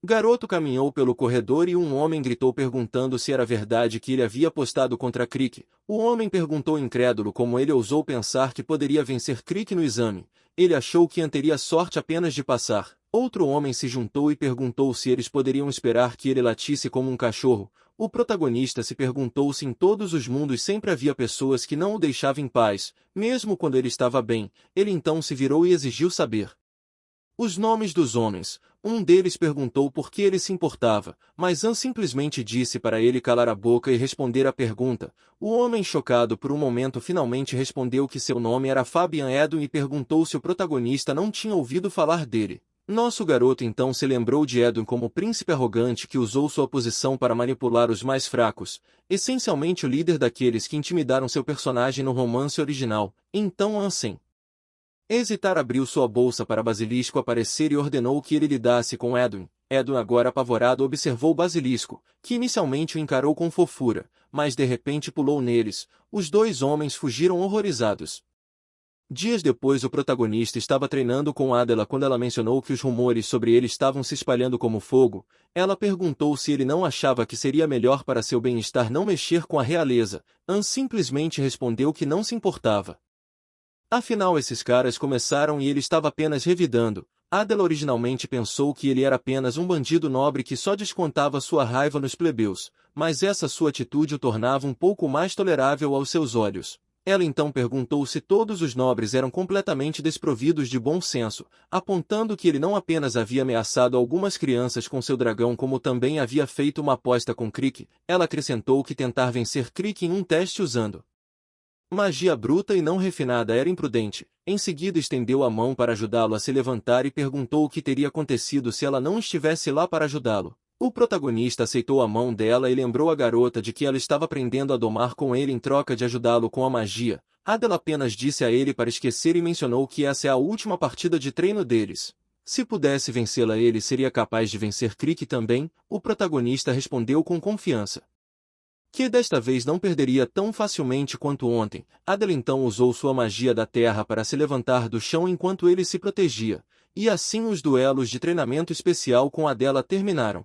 garoto caminhou pelo corredor e um homem gritou perguntando se era verdade que ele havia apostado contra Crick. O homem perguntou incrédulo como ele ousou pensar que poderia vencer Crick no exame. Ele achou que An teria sorte apenas de passar. Outro homem se juntou e perguntou se eles poderiam esperar que ele latisse como um cachorro. O protagonista se perguntou se em todos os mundos sempre havia pessoas que não o deixavam em paz, mesmo quando ele estava bem. Ele então se virou e exigiu saber os nomes dos homens. Um deles perguntou por que ele se importava, mas Anne simplesmente disse para ele calar a boca e responder à pergunta. O homem, chocado por um momento, finalmente respondeu que seu nome era Fabian Edwin e perguntou se o protagonista não tinha ouvido falar dele. Nosso garoto então se lembrou de Edwin como o príncipe arrogante que usou sua posição para manipular os mais fracos, essencialmente o líder daqueles que intimidaram seu personagem no romance original. Então Anne, sem hesitar, abriu sua bolsa para Basilisco aparecer e ordenou que ele lidasse com Edwin. Edwin, agora apavorado, observou Basilisco, que inicialmente o encarou com fofura, mas de repente pulou neles. Os dois homens fugiram horrorizados. Dias depois, o protagonista estava treinando com Adela quando ela mencionou que os rumores sobre ele estavam se espalhando como fogo. Ela perguntou se ele não achava que seria melhor para seu bem-estar não mexer com a realeza. Anne simplesmente respondeu que não se importava. Afinal, esses caras começaram e ele estava apenas revidando. Adela originalmente pensou que ele era apenas um bandido nobre que só descontava sua raiva nos plebeus, mas essa sua atitude o tornava um pouco mais tolerável aos seus olhos. Ela então perguntou se todos os nobres eram completamente desprovidos de bom senso, apontando que ele não apenas havia ameaçado algumas crianças com seu dragão como também havia feito uma aposta com Crick. Ela acrescentou que tentar vencer Crick em um teste usando magia bruta e não refinada era imprudente. Em seguida estendeu a mão para ajudá-lo a se levantar e perguntou o que teria acontecido se ela não estivesse lá para ajudá-lo. O protagonista aceitou a mão dela e lembrou a garota de que ela estava aprendendo a domar com ele em troca de ajudá-lo com a magia. Adela apenas disse a ele para esquecer e mencionou que essa é a última partida de treino deles. Se pudesse vencê-la, ele seria capaz de vencer Crick também. O protagonista respondeu com confiança que desta vez não perderia tão facilmente quanto ontem. Adela então usou sua magia da terra para se levantar do chão enquanto ele se protegia, e assim os duelos de treinamento especial com Adela terminaram.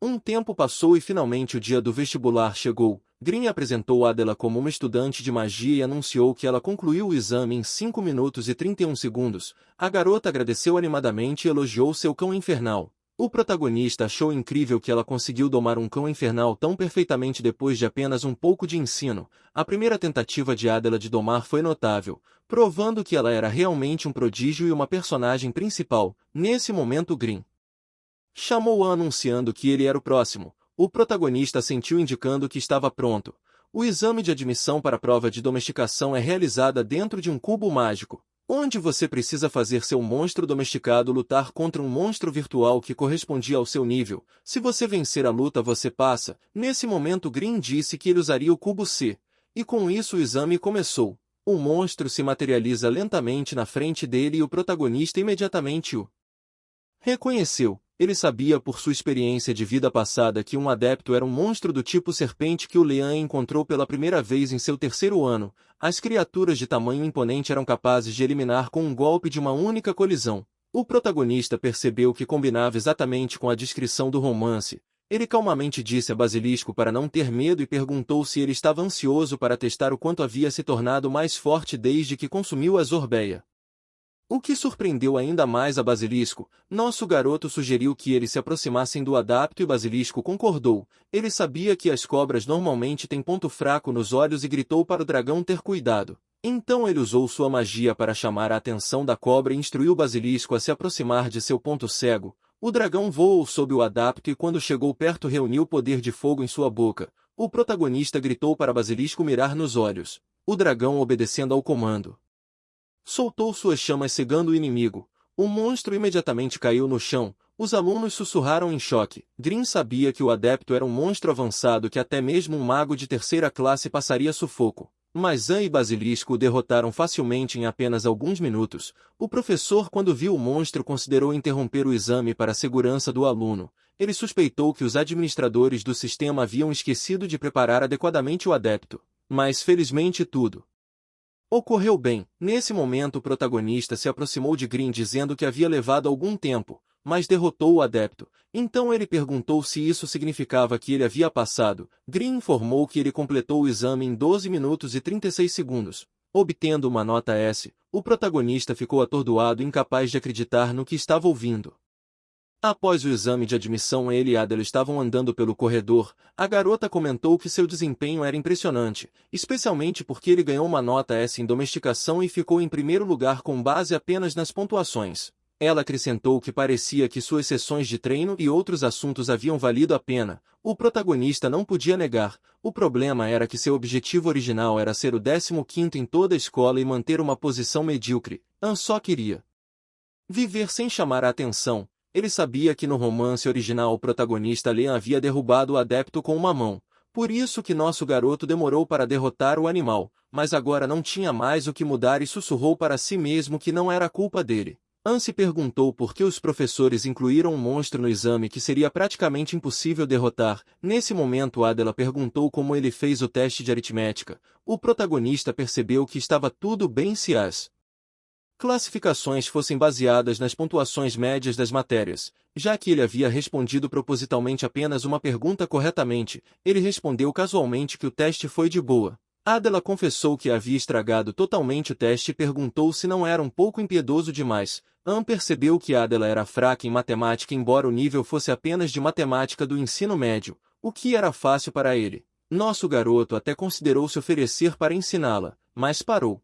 Um tempo passou e finalmente o dia do vestibular chegou. Green apresentou Adela como uma estudante de magia e anunciou que ela concluiu o exame em 5 minutos e 31 segundos. A garota agradeceu animadamente e elogiou seu cão infernal. O protagonista achou incrível que ela conseguiu domar um cão infernal tão perfeitamente depois de apenas um pouco de ensino. A primeira tentativa de Adela de domar foi notável, provando que ela era realmente um prodígio e uma personagem principal. Nesse momento, Green chamou-a anunciando que ele era o próximo. O protagonista assentiu indicando que estava pronto. O exame de admissão para a prova de domesticação é realizada dentro de um cubo mágico, onde você precisa fazer seu monstro domesticado lutar contra um monstro virtual que correspondia ao seu nível. Se você vencer a luta, você passa. Nesse momento, Green disse que ele usaria o cubo C. E com isso o exame começou. O monstro se materializa lentamente na frente dele e o protagonista imediatamente o reconheceu. Ele sabia por sua experiência de vida passada que um adepto era um monstro do tipo serpente que o Leão encontrou pela primeira vez em seu 3º ano. As criaturas de tamanho imponente eram capazes de eliminar com um golpe de uma única colisão. O protagonista percebeu que combinava exatamente com a descrição do romance. Ele calmamente disse a Basilisco para não ter medo e perguntou se ele estava ansioso para testar o quanto havia se tornado mais forte desde que consumiu a Zorbeia. O que surpreendeu ainda mais a Basilisco. Nosso garoto sugeriu que eles se aproximassem do adepto e Basilisco concordou. Ele sabia que as cobras normalmente têm ponto fraco nos olhos e gritou para o dragão ter cuidado. Então ele usou sua magia para chamar a atenção da cobra e instruiu Basilisco a se aproximar de seu ponto cego. O dragão voou sob o adepto e quando chegou perto reuniu o poder de fogo em sua boca. O protagonista gritou para Basilisco mirar nos olhos. O dragão, obedecendo ao comando, soltou suas chamas cegando o inimigo. O monstro imediatamente caiu no chão. Os alunos sussurraram em choque. Green sabia que o adepto era um monstro avançado que até mesmo um mago de 3ª classe passaria sufoco. Mas Anne e Basilisco o derrotaram facilmente em apenas alguns minutos. O professor, quando viu o monstro, considerou interromper o exame para a segurança do aluno. Ele suspeitou que os administradores do sistema haviam esquecido de preparar adequadamente o adepto. Mas felizmente tudo ocorreu bem. Nesse momento o protagonista se aproximou de Green dizendo que havia levado algum tempo, mas derrotou o adepto. Então ele perguntou se isso significava que ele havia passado. Green informou que ele completou o exame em 12 minutos e 36 segundos. Obtendo uma nota S, o protagonista ficou atordoado e incapaz de acreditar no que estava ouvindo. Após o exame de admissão, ele e Adela estavam andando pelo corredor. A garota comentou que seu desempenho era impressionante, especialmente porque ele ganhou uma nota S em domesticação e ficou em primeiro lugar com base apenas nas pontuações. Ela acrescentou que parecia que suas sessões de treino e outros assuntos haviam valido a pena. O protagonista não podia negar. O problema era que seu objetivo original era ser o 15º em toda a escola e manter uma posição medíocre. An só queria viver sem chamar a atenção. Ele sabia que no romance original o protagonista Liam havia derrubado o adepto com uma mão. Por isso que nosso garoto demorou para derrotar o animal, mas agora não tinha mais o que mudar e sussurrou para si mesmo que não era culpa dele. An se perguntou por que os professores incluíram um monstro no exame que seria praticamente impossível derrotar. Nesse momento Adela perguntou como ele fez o teste de aritmética. O protagonista percebeu que estava tudo bem se as classificações fossem baseadas nas pontuações médias das matérias. Já que ele havia respondido propositalmente apenas uma pergunta corretamente, ele respondeu casualmente que o teste foi de boa. Adela confessou que havia estragado totalmente o teste e perguntou se não era um pouco impiedoso demais. An percebeu que Adela era fraca em matemática embora o nível fosse apenas de matemática do ensino médio, o que era fácil para ele. Nosso garoto até considerou se oferecer para ensiná-la, mas parou.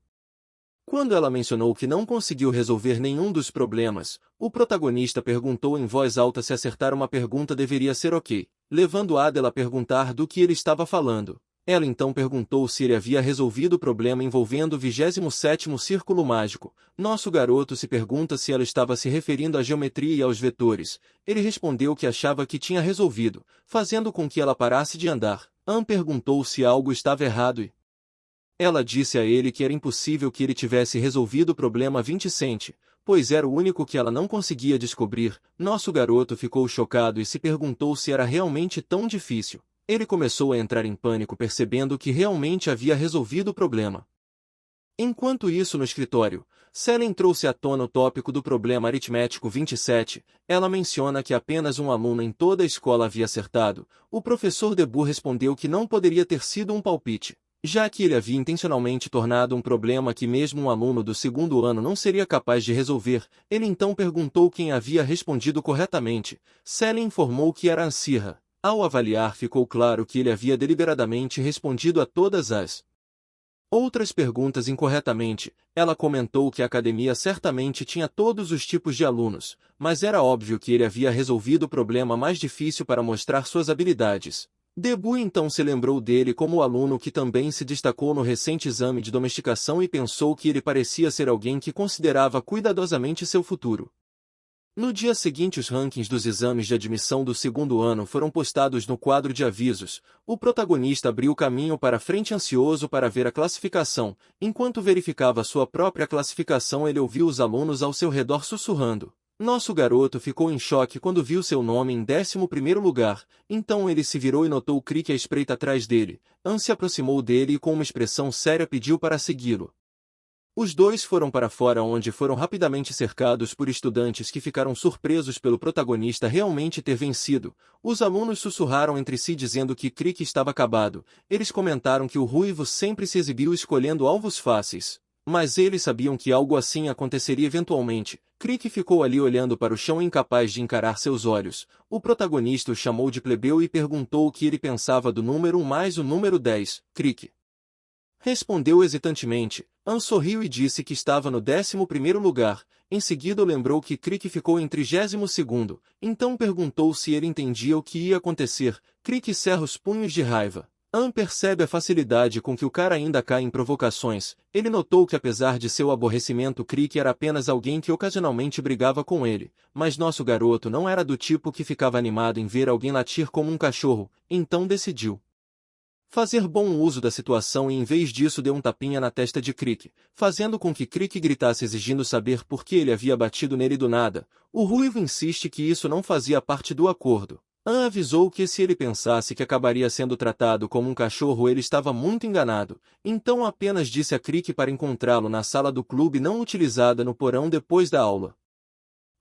Quando ela mencionou que não conseguiu resolver nenhum dos problemas, o protagonista perguntou em voz alta se acertar uma pergunta deveria ser ok, levando Adela a perguntar do que ele estava falando. Ela então perguntou se ele havia resolvido o problema envolvendo o 27º círculo mágico. Nosso garoto se pergunta se ela estava se referindo à geometria e aos vetores. Ele respondeu que achava que tinha resolvido, fazendo com que ela parasse de andar. An perguntou se algo estava errado e ela disse a ele que era impossível que ele tivesse resolvido o problema 20 pois era o único que ela não conseguia descobrir. Nosso garoto ficou chocado e se perguntou se era realmente tão difícil. Ele começou a entrar em pânico percebendo que realmente havia resolvido o problema. Enquanto isso no escritório, Selene trouxe à tona o tópico do problema aritmético 27. Ela menciona que apenas um aluno em toda a escola havia acertado. O professor Debut respondeu que não poderia ter sido um palpite, já que ele havia intencionalmente tornado um problema que mesmo um aluno do segundo ano não seria capaz de resolver. Ele então perguntou quem havia respondido corretamente. Selene informou que era Ansirra. Ao avaliar ficou claro que ele havia deliberadamente respondido a todas as outras perguntas incorretamente. Ela comentou que a academia certamente tinha todos os tipos de alunos, mas era óbvio que ele havia resolvido o problema mais difícil para mostrar suas habilidades. Debut então se lembrou dele como o aluno que também se destacou no recente exame de domesticação e pensou que ele parecia ser alguém que considerava cuidadosamente seu futuro. No dia seguinte os rankings dos exames de admissão do segundo ano foram postados no quadro de avisos. O protagonista abriu caminho para frente ansioso para ver a classificação. Enquanto verificava sua própria classificação ele ouviu os alunos ao seu redor sussurrando. Nosso garoto ficou em choque quando viu seu nome em 11º lugar, então ele se virou e notou Crick à espreita atrás dele. An se aproximou dele e com uma expressão séria pediu para segui-lo. Os dois foram para fora onde foram rapidamente cercados por estudantes que ficaram surpresos pelo protagonista realmente ter vencido. Os alunos sussurraram entre si dizendo que Crick estava acabado. Eles comentaram que o ruivo sempre se exibiu escolhendo alvos fáceis. Mas eles sabiam que algo assim aconteceria eventualmente. Crick ficou ali olhando para o chão incapaz de encarar seus olhos. O protagonista o chamou de plebeu e perguntou o que ele pensava do número 1 mais o número 10. Crick respondeu hesitantemente. An sorriu e disse que estava no 11º lugar. Em seguida lembrou que Crick ficou em 32º. Então perguntou se ele entendia o que ia acontecer. Crick cerra os punhos de raiva. An percebe a facilidade com que o cara ainda cai em provocações. Ele notou que apesar de seu aborrecimento Crick era apenas alguém que ocasionalmente brigava com ele. Mas nosso garoto não era do tipo que ficava animado em ver alguém latir como um cachorro. Então decidiu fazer bom uso da situação e em vez disso deu um tapinha na testa de Crick, fazendo com que Crick gritasse exigindo saber por que ele havia batido nele do nada. O ruivo insiste que isso não fazia parte do acordo. An avisou que se ele pensasse que acabaria sendo tratado como um cachorro ele estava muito enganado, então apenas disse a Crick para encontrá-lo na sala do clube não utilizada no porão depois da aula.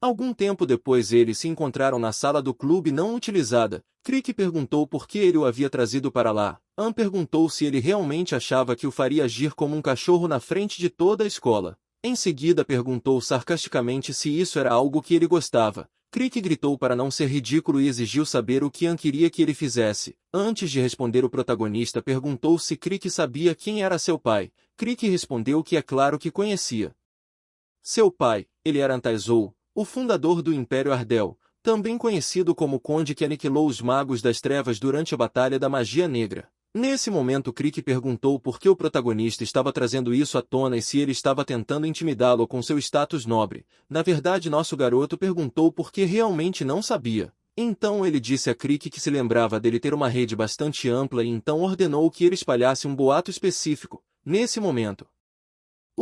Algum tempo depois eles se encontraram na sala do clube não utilizada. Crick perguntou por que ele o havia trazido para lá. An perguntou se ele realmente achava que o faria agir como um cachorro na frente de toda a escola. Em seguida perguntou sarcasticamente se isso era algo que ele gostava. Crick gritou para não ser ridículo e exigiu saber o que An queria que ele fizesse. Antes de responder o protagonista perguntou se Crick sabia quem era seu pai. Crick respondeu que é claro que conhecia seu pai, ele era Antaizou. o fundador do Império Ardell, também conhecido como Conde que aniquilou os magos das trevas durante a Batalha da Magia Negra. Nesse momento Crick perguntou por que o protagonista estava trazendo isso à tona e se ele estava tentando intimidá-lo com seu status nobre. Na verdade nosso garoto perguntou porque realmente não sabia. Então ele disse a Crick que se lembrava dele ter uma rede bastante ampla e então ordenou que ele espalhasse um boato específico. Nesse momento,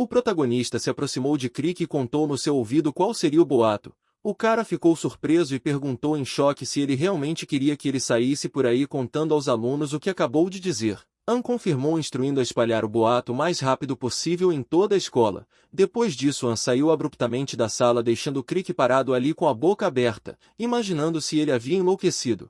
o protagonista se aproximou de Crick e contou no seu ouvido qual seria o boato. O cara ficou surpreso e perguntou em choque se ele realmente queria que ele saísse por aí contando aos alunos o que acabou de dizer. An confirmou instruindo a espalhar o boato o mais rápido possível em toda a escola. Depois disso An saiu abruptamente da sala deixando Crick parado ali com a boca aberta, imaginando se ele havia enlouquecido.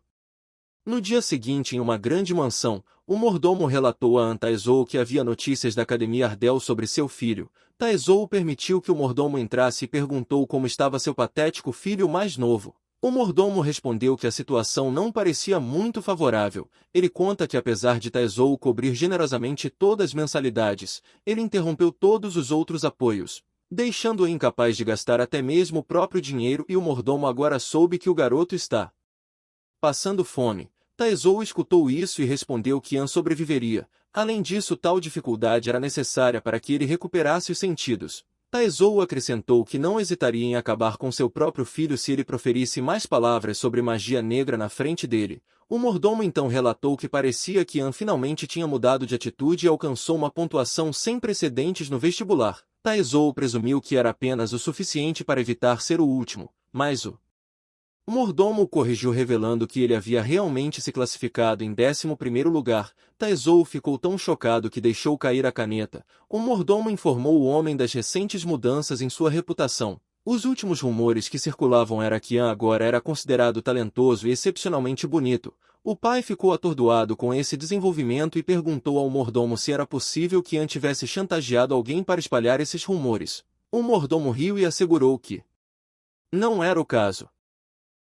No dia seguinte em uma grande mansão, o mordomo relatou a An Taizou que havia notícias da Academia Ardell sobre seu filho. Taizou permitiu que o mordomo entrasse e perguntou como estava seu patético filho mais novo. O mordomo respondeu que a situação não parecia muito favorável. Ele conta que apesar de Taizou cobrir generosamente todas as mensalidades, ele interrompeu todos os outros apoios, deixando-o incapaz de gastar até mesmo o próprio dinheiro e o mordomo agora soube que o garoto está passando fome. Taizou escutou isso e respondeu que An sobreviveria. Além disso, tal dificuldade era necessária para que ele recuperasse os sentidos. Taizou acrescentou que não hesitaria em acabar com seu próprio filho se ele proferisse mais palavras sobre magia negra na frente dele. O mordomo então relatou que parecia que An finalmente tinha mudado de atitude e alcançou uma pontuação sem precedentes no vestibular. Taizou presumiu que era apenas o suficiente para evitar ser o último, mas o mordomo o corrigiu revelando que ele havia realmente se classificado em 11º lugar. Taizou ficou tão chocado que deixou cair a caneta. O mordomo informou o homem das recentes mudanças em sua reputação. Os últimos rumores que circulavam era que An agora era considerado talentoso e excepcionalmente bonito. O pai ficou atordoado com esse desenvolvimento e perguntou ao mordomo se era possível que An tivesse chantageado alguém para espalhar esses rumores. O mordomo riu e assegurou que não era o caso.